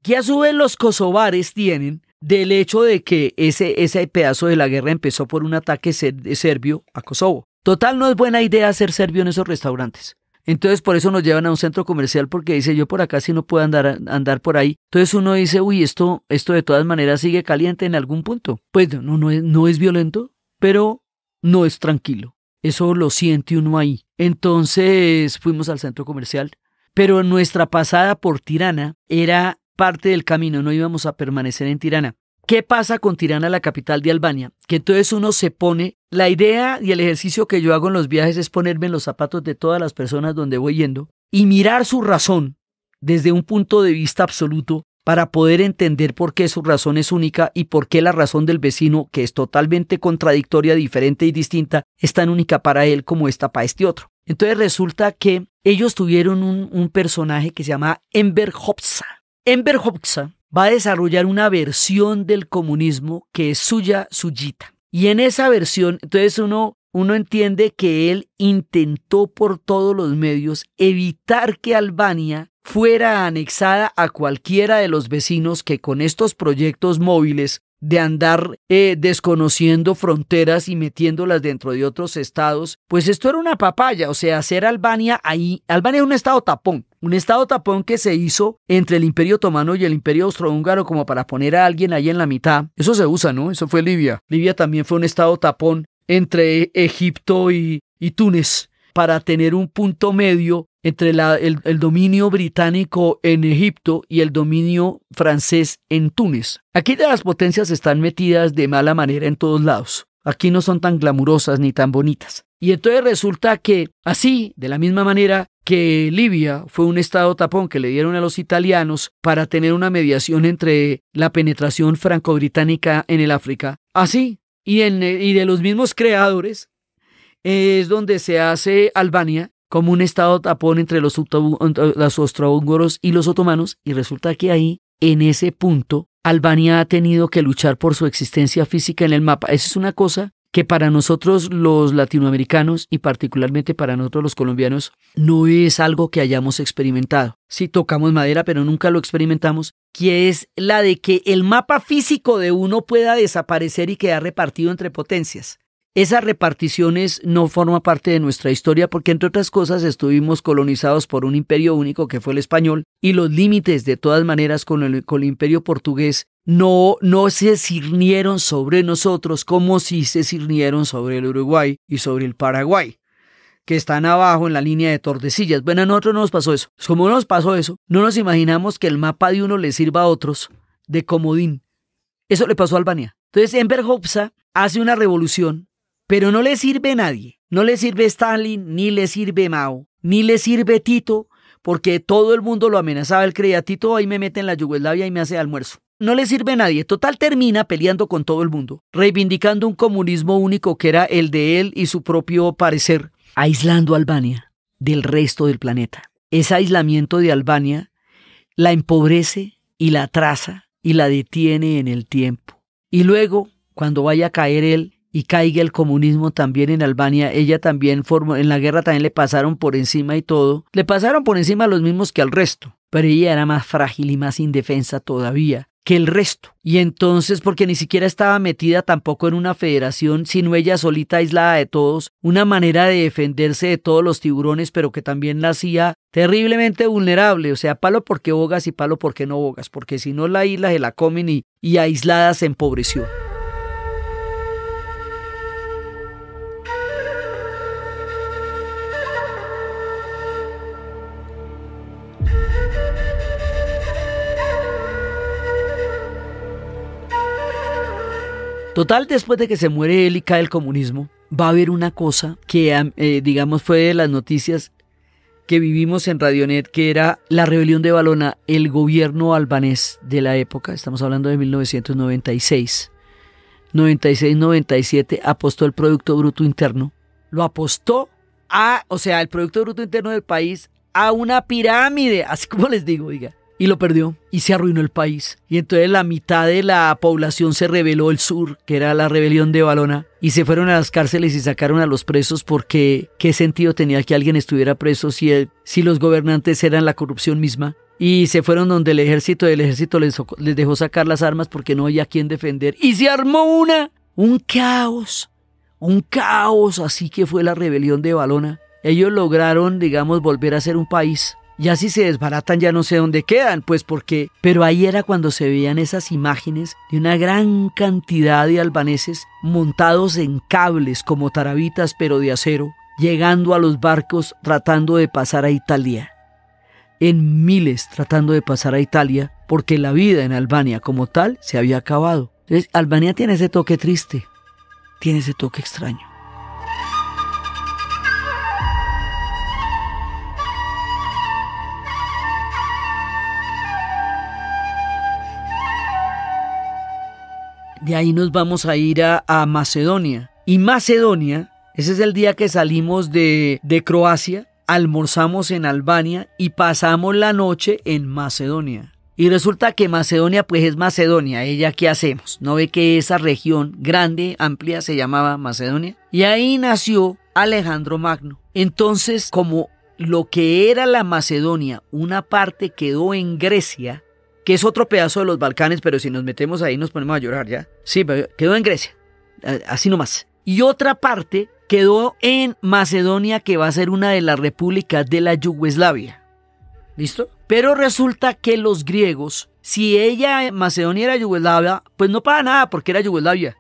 que a su vez los kosovares tienen del hecho de que ese pedazo de la guerra empezó por un ataque serbio a Kosovo. Total, no es buena idea ser serbio en esos restaurantes. Entonces, por eso nos llevan a un centro comercial, porque dice, yo por acá sí no puedo andar por ahí. Entonces uno dice, uy, esto de todas maneras sigue caliente en algún punto. Pues no es violento, pero no es tranquilo. Eso lo siente uno ahí. Entonces fuimos al centro comercial, pero nuestra pasada por Tirana era parte del camino, no íbamos a permanecer en Tirana. ¿Qué pasa con Tirana, la capital de Albania? Que entonces uno se pone, la idea y el ejercicio que yo hago en los viajes es ponerme en los zapatos de todas las personas donde voy yendo y mirar su razón desde un punto de vista absoluto para poder entender por qué su razón es única y por qué la razón del vecino, que es totalmente contradictoria, diferente y distinta, es tan única para él como esta para este otro. Entonces resulta que ellos tuvieron un personaje que se llama Enver Hoxha. Enver Hoxha va a desarrollar una versión del comunismo que es suyita. Y en esa versión, entonces uno entiende que él intentó por todos los medios evitar que Albania fuera anexada a cualquiera de los vecinos que con estos proyectos móviles de andar desconociendo fronteras y metiéndolas dentro de otros estados, pues esto era una papaya, o sea, hacer Albania ahí. Albania es un estado tapón que se hizo entre el Imperio Otomano y el Imperio Austrohúngaro como para poner a alguien ahí en la mitad. Eso se usa, ¿no? Eso fue Libia. Libia también fue un estado tapón entre Egipto y Túnez para tener un punto medio entre el dominio británico en Egipto y el dominio francés en Túnez. Aquí las potencias están metidas de mala manera en todos lados. Aquí no son tan glamurosas ni tan bonitas. Y entonces resulta que así, de la misma manera que Libia fue un estado tapón que le dieron a los italianos para tener una mediación entre la penetración franco-británica en el África, así, y de los mismos creadores, es donde se hace Albania como un estado tapón entre los austrohúngaros y los otomanos, y resulta que ahí, en ese punto, Albania ha tenido que luchar por su existencia física en el mapa. Esa es una cosa que para nosotros los latinoamericanos y particularmente para nosotros los colombianos no es algo que hayamos experimentado. Sí tocamos madera, pero nunca lo experimentamos, que es la de que el mapa físico de uno pueda desaparecer y quedar repartido entre potencias. Esas reparticiones no forman parte de nuestra historia porque, entre otras cosas, estuvimos colonizados por un imperio único que fue el español, y los límites, de todas maneras, con el imperio portugués no se cirnieron sobre nosotros como si se cirnieron sobre el Uruguay y sobre el Paraguay, que están abajo en la línea de Tordesillas. Bueno, a nosotros no nos pasó eso. Como no nos pasó eso, no nos imaginamos que el mapa de uno le sirva a otros de comodín. Eso le pasó a Albania. Entonces, Enver Hoxha hace una revolución, pero no le sirve a nadie. No le sirve Stalin, ni le sirve Mao, ni le sirve Tito, porque todo el mundo lo amenazaba. Él creía, Tito ahí me mete en la Yugoslavia y me hace almuerzo. No le sirve a nadie. Total, termina peleando con todo el mundo, reivindicando un comunismo único que era el de él y su propio parecer, aislando a Albania del resto del planeta. Ese aislamiento de Albania la empobrece y la atrasa y la detiene en el tiempo. Y luego, cuando vaya a caer él y caiga el comunismo también en Albania, ella también en la guerra también le pasaron por encima y todo. Le pasaron por encima a los mismos que al resto, pero ella era más frágil y más indefensa todavía que el resto. Y entonces, porque ni siquiera estaba metida tampoco en una federación, sino ella solita, aislada de todos, una manera de defenderse de todos los tiburones, pero que también la hacía terriblemente vulnerable. O sea, palo porque bogas y palo porque no bogas, porque si no la isla se la comen y aislada se empobreció. Total, después de que se muere él y cae el comunismo, va a haber una cosa que, digamos, fue de las noticias que vivimos en Radionet, que era la rebelión de Valona. El gobierno albanés de la época, estamos hablando de 1996, 96-97, apostó el Producto Bruto Interno. Lo apostó el Producto Bruto Interno del país a una pirámide, así como les digo, diga. Y lo perdió y se arruinó el país. Y entonces la mitad de la población se rebeló, el sur, que era la rebelión de Valona, y se fueron a las cárceles y sacaron a los presos, porque ¿qué sentido tenía que alguien estuviera preso si los gobernantes eran la corrupción misma? Y se fueron donde el ejército les dejó sacar las armas porque no había quien defender. Y se armó un caos, así que fue la rebelión de Valona. Ellos lograron, digamos, volver a ser un país. Ya si se desbaratan ya no sé dónde quedan, pues porque... Pero ahí era cuando se veían esas imágenes de una gran cantidad de albaneses montados en cables como tarabitas pero de acero, llegando a los barcos tratando de pasar a Italia. En miles tratando de pasar a Italia, porque la vida en Albania como tal se había acabado. Entonces, Albania tiene ese toque triste, tiene ese toque extraño. De ahí nos vamos a ir a Macedonia. Y Macedonia Ese es el día que salimos de Croacia, almorzamos en Albania y pasamos la noche en Macedonia. Y resulta que Macedonia pues es Macedonia. ¿Ella qué hacemos? ¿No ve que esa región grande, amplia, se llamaba Macedonia? Y ahí nació Alejandro Magno. Entonces, como lo que era la Macedonia, una parte quedó en Grecia, que es otro pedazo de los Balcanes, pero si nos metemos ahí nos ponemos a llorar ya. Sí, pero quedó en Grecia, así nomás. Y otra parte quedó en Macedonia, que va a ser una de las repúblicas de la Yugoslavia. ¿Listo? Pero resulta que los griegos, si Macedonia era Yugoslavia, pues no pasa nada porque era Yugoslavia.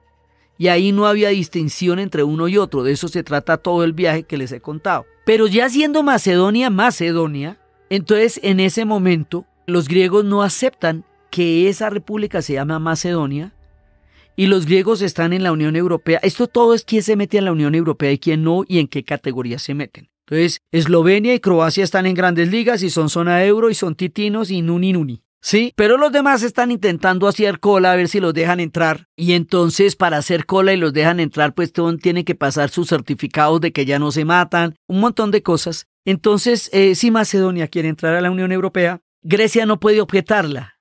Y ahí no había distinción entre uno y otro. De eso se trata todo el viaje que les he contado. Pero ya siendo Macedonia, entonces en ese momento los griegos no aceptan que esa república se llama Macedonia y los griegos están en la Unión Europea. Esto todo es quién se mete en la Unión Europea y quién no y en qué categoría se meten. Entonces, Eslovenia y Croacia están en grandes ligas y son zona euro y son titinos y nuni. Sí, pero los demás están intentando hacer cola a ver si los dejan entrar. Y entonces para hacer cola y los dejan entrar, pues tienen que pasar sus certificados de que ya no se matan, un montón de cosas. Entonces, si Macedonia quiere entrar a la Unión Europea, Grecia no puede objetarla.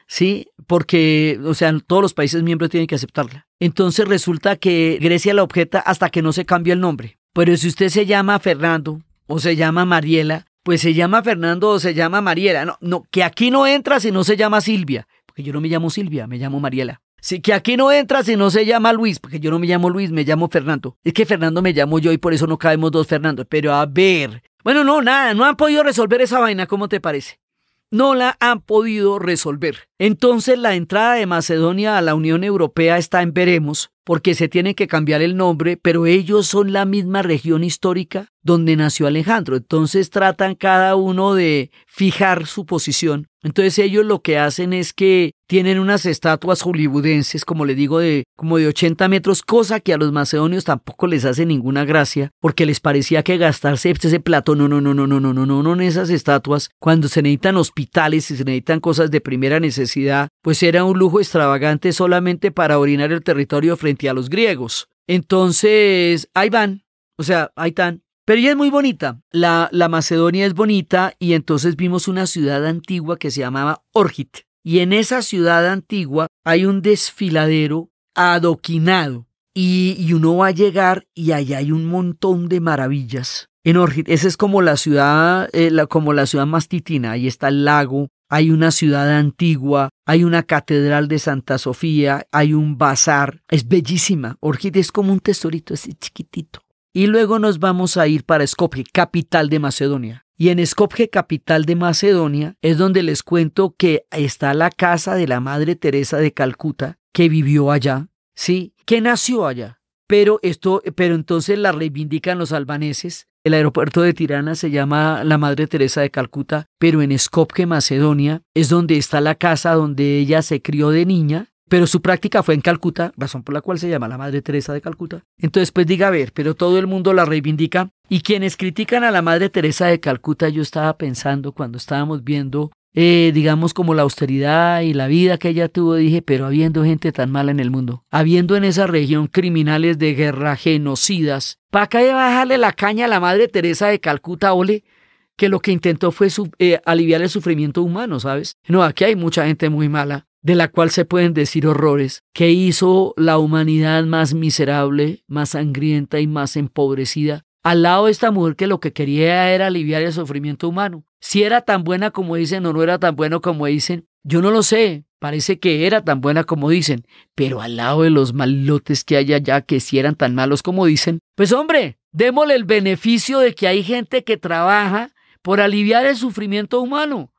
Sí, porque, todos los países miembros tienen que aceptarla. Entonces resulta que Grecia la objeta hasta que no se cambie el nombre. Pero si usted se llama Fernando o se llama Mariela, pues se llama Fernando o se llama Mariela. No, que aquí no entra si no se llama Silvia, porque yo no me llamo Silvia, me llamo Mariela. Sí, que aquí no entra si no se llama Luis, porque yo no me llamo Luis, me llamo Fernando. Es que Fernando me llamo yo y por eso no cabemos dos Fernandos. Pero a ver, bueno, no, nada, no han podido resolver esa vaina, ¿cómo te parece? No la han podido resolver. Entonces la entrada de Macedonia a la Unión Europea está en veremos, porque se tiene que cambiar el nombre, pero ellos son la misma región histórica donde nació Alejandro. Entonces tratan cada uno de fijar su posición. Entonces ellos lo que hacen es que tienen unas estatuas hollywoodenses, como les digo, como de 80 metros, cosa que a los macedonios tampoco les hace ninguna gracia, porque les parecía que gastarse ese plato, no en esas estatuas, cuando se necesitan hospitales y se necesitan cosas de primera necesidad, pues era un lujo extravagante solamente para orinar el territorio frente a los griegos. Entonces, ahí van, ahí están. Pero ella es muy bonita, la Macedonia es bonita y entonces vimos una ciudad antigua que se llamaba Orhit. Y en esa ciudad antigua hay un desfiladero adoquinado y uno va a llegar y allá hay un montón de maravillas. En Orhit, esa es como la ciudad más titina, ahí está el lago, hay una ciudad antigua, hay una catedral de Santa Sofía, hay un bazar, es bellísima. Orhit es como un tesorito así chiquitito. Y luego nos vamos a ir para Skopje, capital de Macedonia. Y en Skopje, capital de Macedonia, es donde les cuento que está la casa de la Madre Teresa de Calcuta, que vivió allá, sí, que nació allá. Pero entonces la reivindican los albaneses. El aeropuerto de Tirana se llama la Madre Teresa de Calcuta, pero en Skopje, Macedonia, es donde está la casa donde ella se crió de niña. Pero su práctica fue en Calcuta, razón por la cual se llama la Madre Teresa de Calcuta. Entonces, pues diga, a ver, pero todo el mundo la reivindica. Y quienes critican a la Madre Teresa de Calcuta, yo estaba pensando cuando estábamos viendo, digamos, como la austeridad y la vida que ella tuvo, dije, pero habiendo gente tan mala en el mundo, habiendo en esa región criminales de guerra, genocidas, ¿para qué bajarle la caña a la Madre Teresa de Calcuta, ole? Que lo que intentó fue aliviar el sufrimiento humano, ¿sabes? No, aquí hay mucha gente muy mala, de la cual se pueden decir horrores, que hizo la humanidad más miserable, más sangrienta y más empobrecida, al lado de esta mujer que lo que quería era aliviar el sufrimiento humano. Si era tan buena como dicen o no era tan bueno como dicen, yo no lo sé, parece que era tan buena como dicen, pero al lado de los malotes que hay allá que si eran tan malos como dicen, pues hombre, démosle el beneficio de que hay gente que trabaja por aliviar el sufrimiento humano,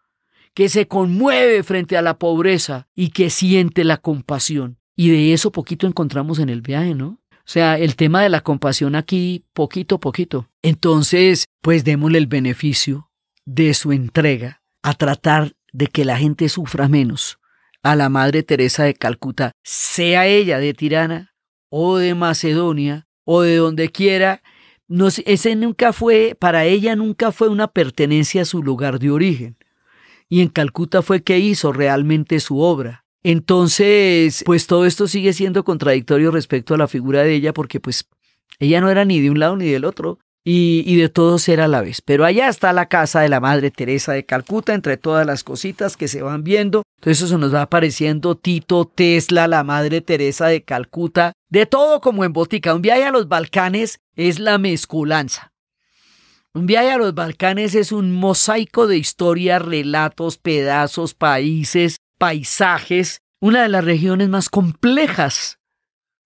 que se conmueve frente a la pobreza y que siente la compasión. Y de eso poquito encontramos en el viaje, ¿no? O sea, el tema de la compasión aquí, poquito. Entonces, pues démosle el beneficio de su entrega a tratar de que la gente sufra menos a la Madre Teresa de Calcuta, sea ella de Tirana o de Macedonia o de donde quiera. No, para ella nunca fue una pertenencia a su lugar de origen. Y en Calcuta fue que hizo realmente su obra. Entonces, pues todo esto sigue siendo contradictorio respecto a la figura de ella porque pues Ella no era ni de un lado ni del otro, y de todos era a la vez. Pero allá está la casa de la Madre Teresa de Calcuta, entre todas las cositas que se van viendo. Entonces eso nos va apareciendo Tito, Tesla, la Madre Teresa de Calcuta, de todo como en botica. Un viaje a los Balcanes es la mezcolanza. Un viaje a los Balcanes es un mosaico de historias, relatos, pedazos, países, paisajes, una de las regiones más complejas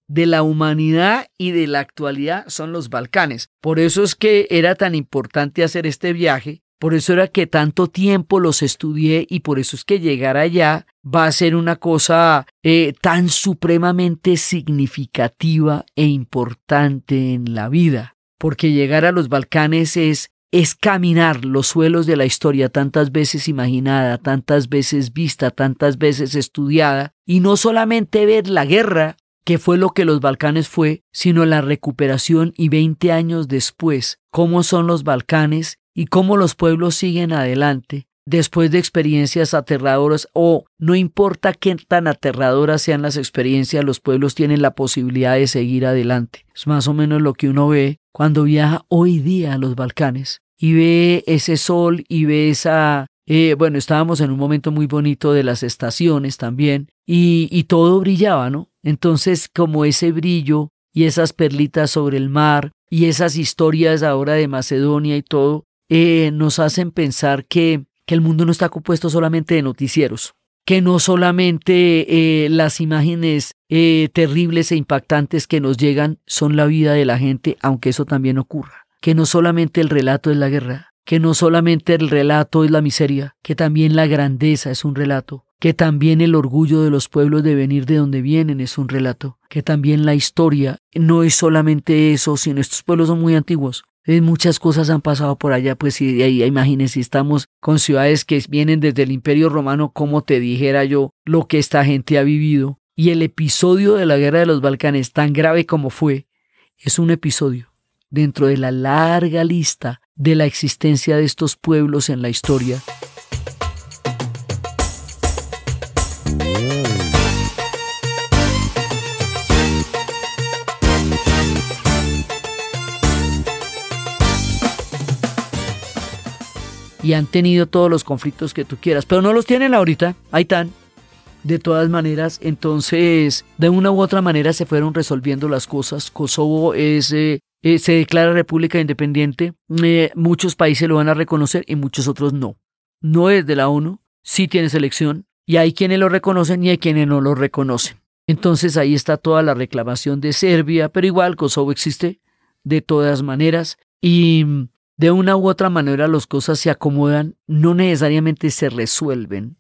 de la humanidad y de la actualidad son los Balcanes. Por eso es que era tan importante hacer este viaje, por eso era que tanto tiempo los estudié y por eso es que llegar allá va a ser una cosa tan supremamente significativa e importante en la vida. Porque llegar a los Balcanes es caminar los suelos de la historia tantas veces imaginada, tantas veces vista, tantas veces estudiada, y no solamente ver la guerra, que fue lo que los Balcanes fue, sino la recuperación y 20 años después, cómo son los Balcanes y cómo los pueblos siguen adelante después de experiencias aterradoras, o no importa qué tan aterradoras sean las experiencias, los pueblos tienen la posibilidad de seguir adelante. Es más o menos lo que uno ve cuando viaja hoy día a los Balcanes y ve ese sol y ve esa... bueno, estábamos en un momento muy bonito de las estaciones también y todo brillaba, ¿no? Entonces, como ese brillo y esas perlitas sobre el mar y esas historias ahora de Macedonia y todo, nos hacen pensar que el mundo no está compuesto solamente de noticieros, que no solamente las imágenes terribles e impactantes que nos llegan son la vida de la gente, aunque eso también ocurra, que no solamente el relato es la guerra, que no solamente el relato es la miseria, que también la grandeza es un relato, que también el orgullo de los pueblos de venir de donde vienen es un relato, que también la historia no es solamente eso, sino estos pueblos son muy antiguos. Muchas cosas han pasado por allá, pues imagínense, estamos con ciudades que vienen desde el Imperio Romano, como te dijera yo, lo que esta gente ha vivido. Y el episodio de la Guerra de los Balcanes, tan grave como fue, es un episodio dentro de la larga lista de la existencia de estos pueblos en la historia. Y han tenido todos los conflictos que tú quieras, pero no los tienen ahorita, ahí están. De todas maneras, entonces, de una u otra manera se fueron resolviendo las cosas. Kosovo se declara república independiente, muchos países lo van a reconocer y muchos otros no. No es de la ONU, sí tiene selección, y hay quienes lo reconocen y hay quienes no lo reconocen. Entonces ahí está toda la reclamación de Serbia, pero igual Kosovo existe de todas maneras, y de una u otra manera las cosas se acomodan, no necesariamente se resuelven,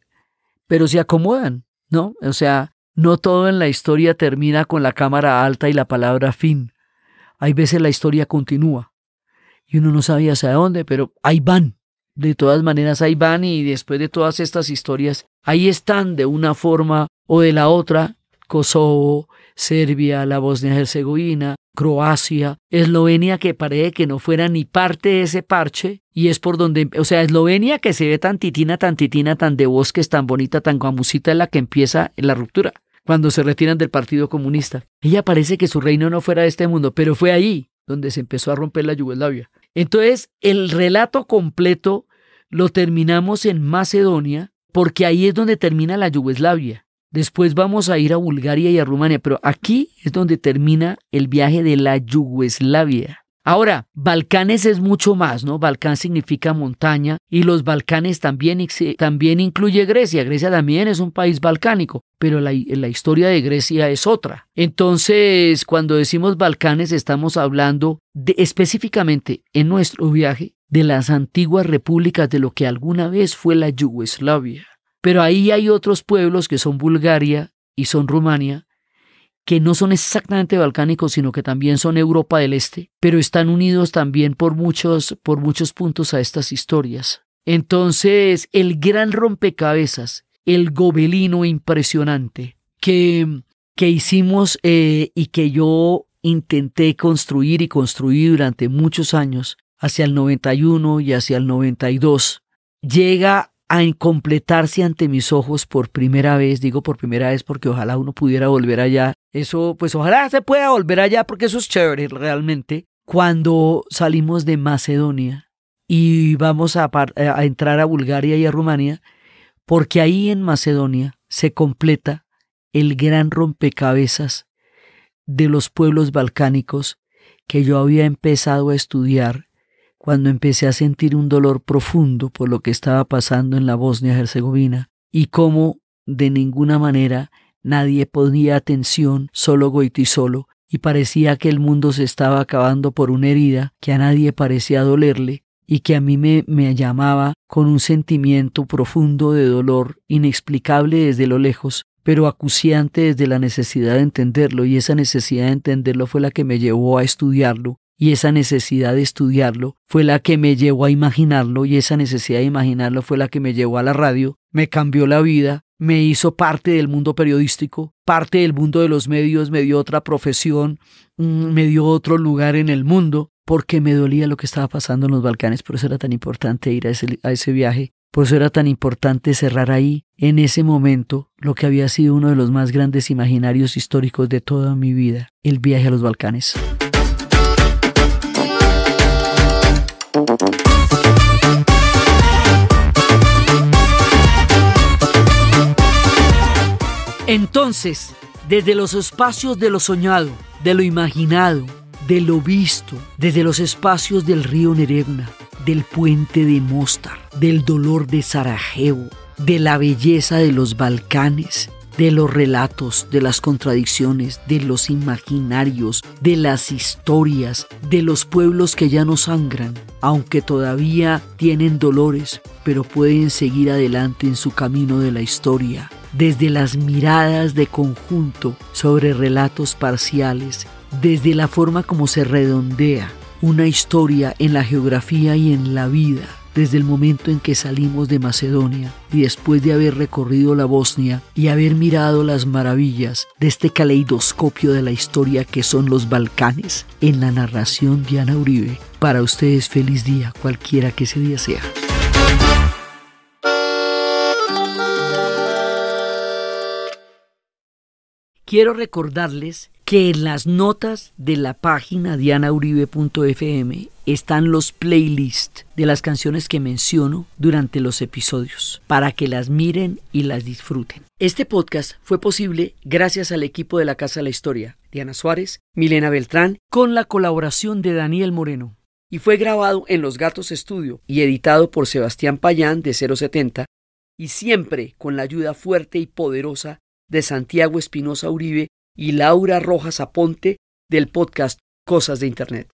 pero se acomodan, ¿no? O sea, no todo en la historia termina con la cámara alta y la palabra fin. Hay veces la historia continúa y uno no sabía hacia dónde, pero ahí van. De todas maneras ahí van, y después de todas estas historias, ahí están de una forma o de la otra, Kosovo, Serbia, la Bosnia-Herzegovina, Croacia, Eslovenia, que parece que no fuera ni parte de ese parche, y es por donde, o sea, Eslovenia, que se ve tan titina, tan de bosques, tan bonita, tan guamusita, es la que empieza la ruptura, cuando se retiran del Partido Comunista. Ella parece que su reino no fuera de este mundo, pero fue ahí donde se empezó a romper la Yugoslavia. Entonces, el relato completo lo terminamos en Macedonia, porque ahí es donde termina la Yugoslavia. Después vamos a ir a Bulgaria y a Rumania, pero aquí es donde termina el viaje de la Yugoslavia. Ahora, Balcanes es mucho más, ¿no? Balcán significa montaña, y los Balcanes también incluye Grecia. Grecia también es un país balcánico, pero la historia de Grecia es otra. Entonces, cuando decimos Balcanes, estamos hablando específicamente en nuestro viaje de las antiguas repúblicas de lo que alguna vez fue la Yugoslavia. Pero ahí hay otros pueblos que son Bulgaria y son Rumania, que no son exactamente balcánicos, sino que también son Europa del Este, pero están unidos también por muchos puntos a estas historias. Entonces, el gran rompecabezas, el gobelino impresionante que hicimos y que yo intenté construir y construí durante muchos años, hacia el 91 y hacia el 92, llega a completarse ante mis ojos por primera vez. Digo por primera vez porque ojalá uno pudiera volver allá. Eso, pues ojalá se pueda volver allá porque eso es chévere realmente. Cuando salimos de Macedonia y vamos a entrar a Bulgaria y a Rumania, porque ahí en Macedonia se completa el gran rompecabezas de los pueblos balcánicos que yo había empezado a estudiar cuando empecé a sentir un dolor profundo por lo que estaba pasando en la Bosnia-Herzegovina y cómo de ninguna manera nadie ponía atención, solo Goytisolo, y parecía que el mundo se estaba acabando por una herida que a nadie parecía dolerle y que a mí me llamaba con un sentimiento profundo de dolor inexplicable desde lo lejos, pero acuciante desde la necesidad de entenderlo, y esa necesidad de entenderlo fue la que me llevó a estudiarlo. Y esa necesidad de estudiarlo fue la que me llevó a imaginarlo, y esa necesidad de imaginarlo fue la que me llevó a la radio, me cambió la vida, me hizo parte del mundo periodístico, parte del mundo de los medios, me dio otra profesión, me dio otro lugar en el mundo, porque me dolía lo que estaba pasando en los Balcanes. Por eso era tan importante ir a ese viaje, por eso era tan importante cerrar ahí, en ese momento, lo que había sido uno de los más grandes imaginarios históricos de toda mi vida, el viaje a los Balcanes. Entonces, desde los espacios de lo soñado, de lo imaginado, de lo visto, desde los espacios del río Neretva, del puente de Mostar, del dolor de Sarajevo, de la belleza de los Balcanes, de los relatos, de las contradicciones, de los imaginarios, de las historias, de los pueblos que ya no sangran, aunque todavía tienen dolores, pero pueden seguir adelante en su camino de la historia, desde las miradas de conjunto sobre relatos parciales, desde la forma como se redondea una historia en la geografía y en la vida, desde el momento en que salimos de Macedonia y después de haber recorrido la Bosnia y haber mirado las maravillas de este caleidoscopio de la historia que son los Balcanes, en la narración de Ana Uribe. Para ustedes, feliz día, cualquiera que ese día sea. Quiero recordarles que en las notas de la página dianauribe.fm están los playlists de las canciones que menciono durante los episodios, para que las miren y las disfruten. Este podcast fue posible gracias al equipo de la Casa de la Historia, Diana Suárez, Milena Beltrán, con la colaboración de Daniel Moreno. Y fue grabado en Los Gatos Studio y editado por Sebastián Payán de 070, y siempre con la ayuda fuerte y poderosa de Santiago Espinosa Uribe y Laura Rojas Aponte del podcast Cosas de Internet.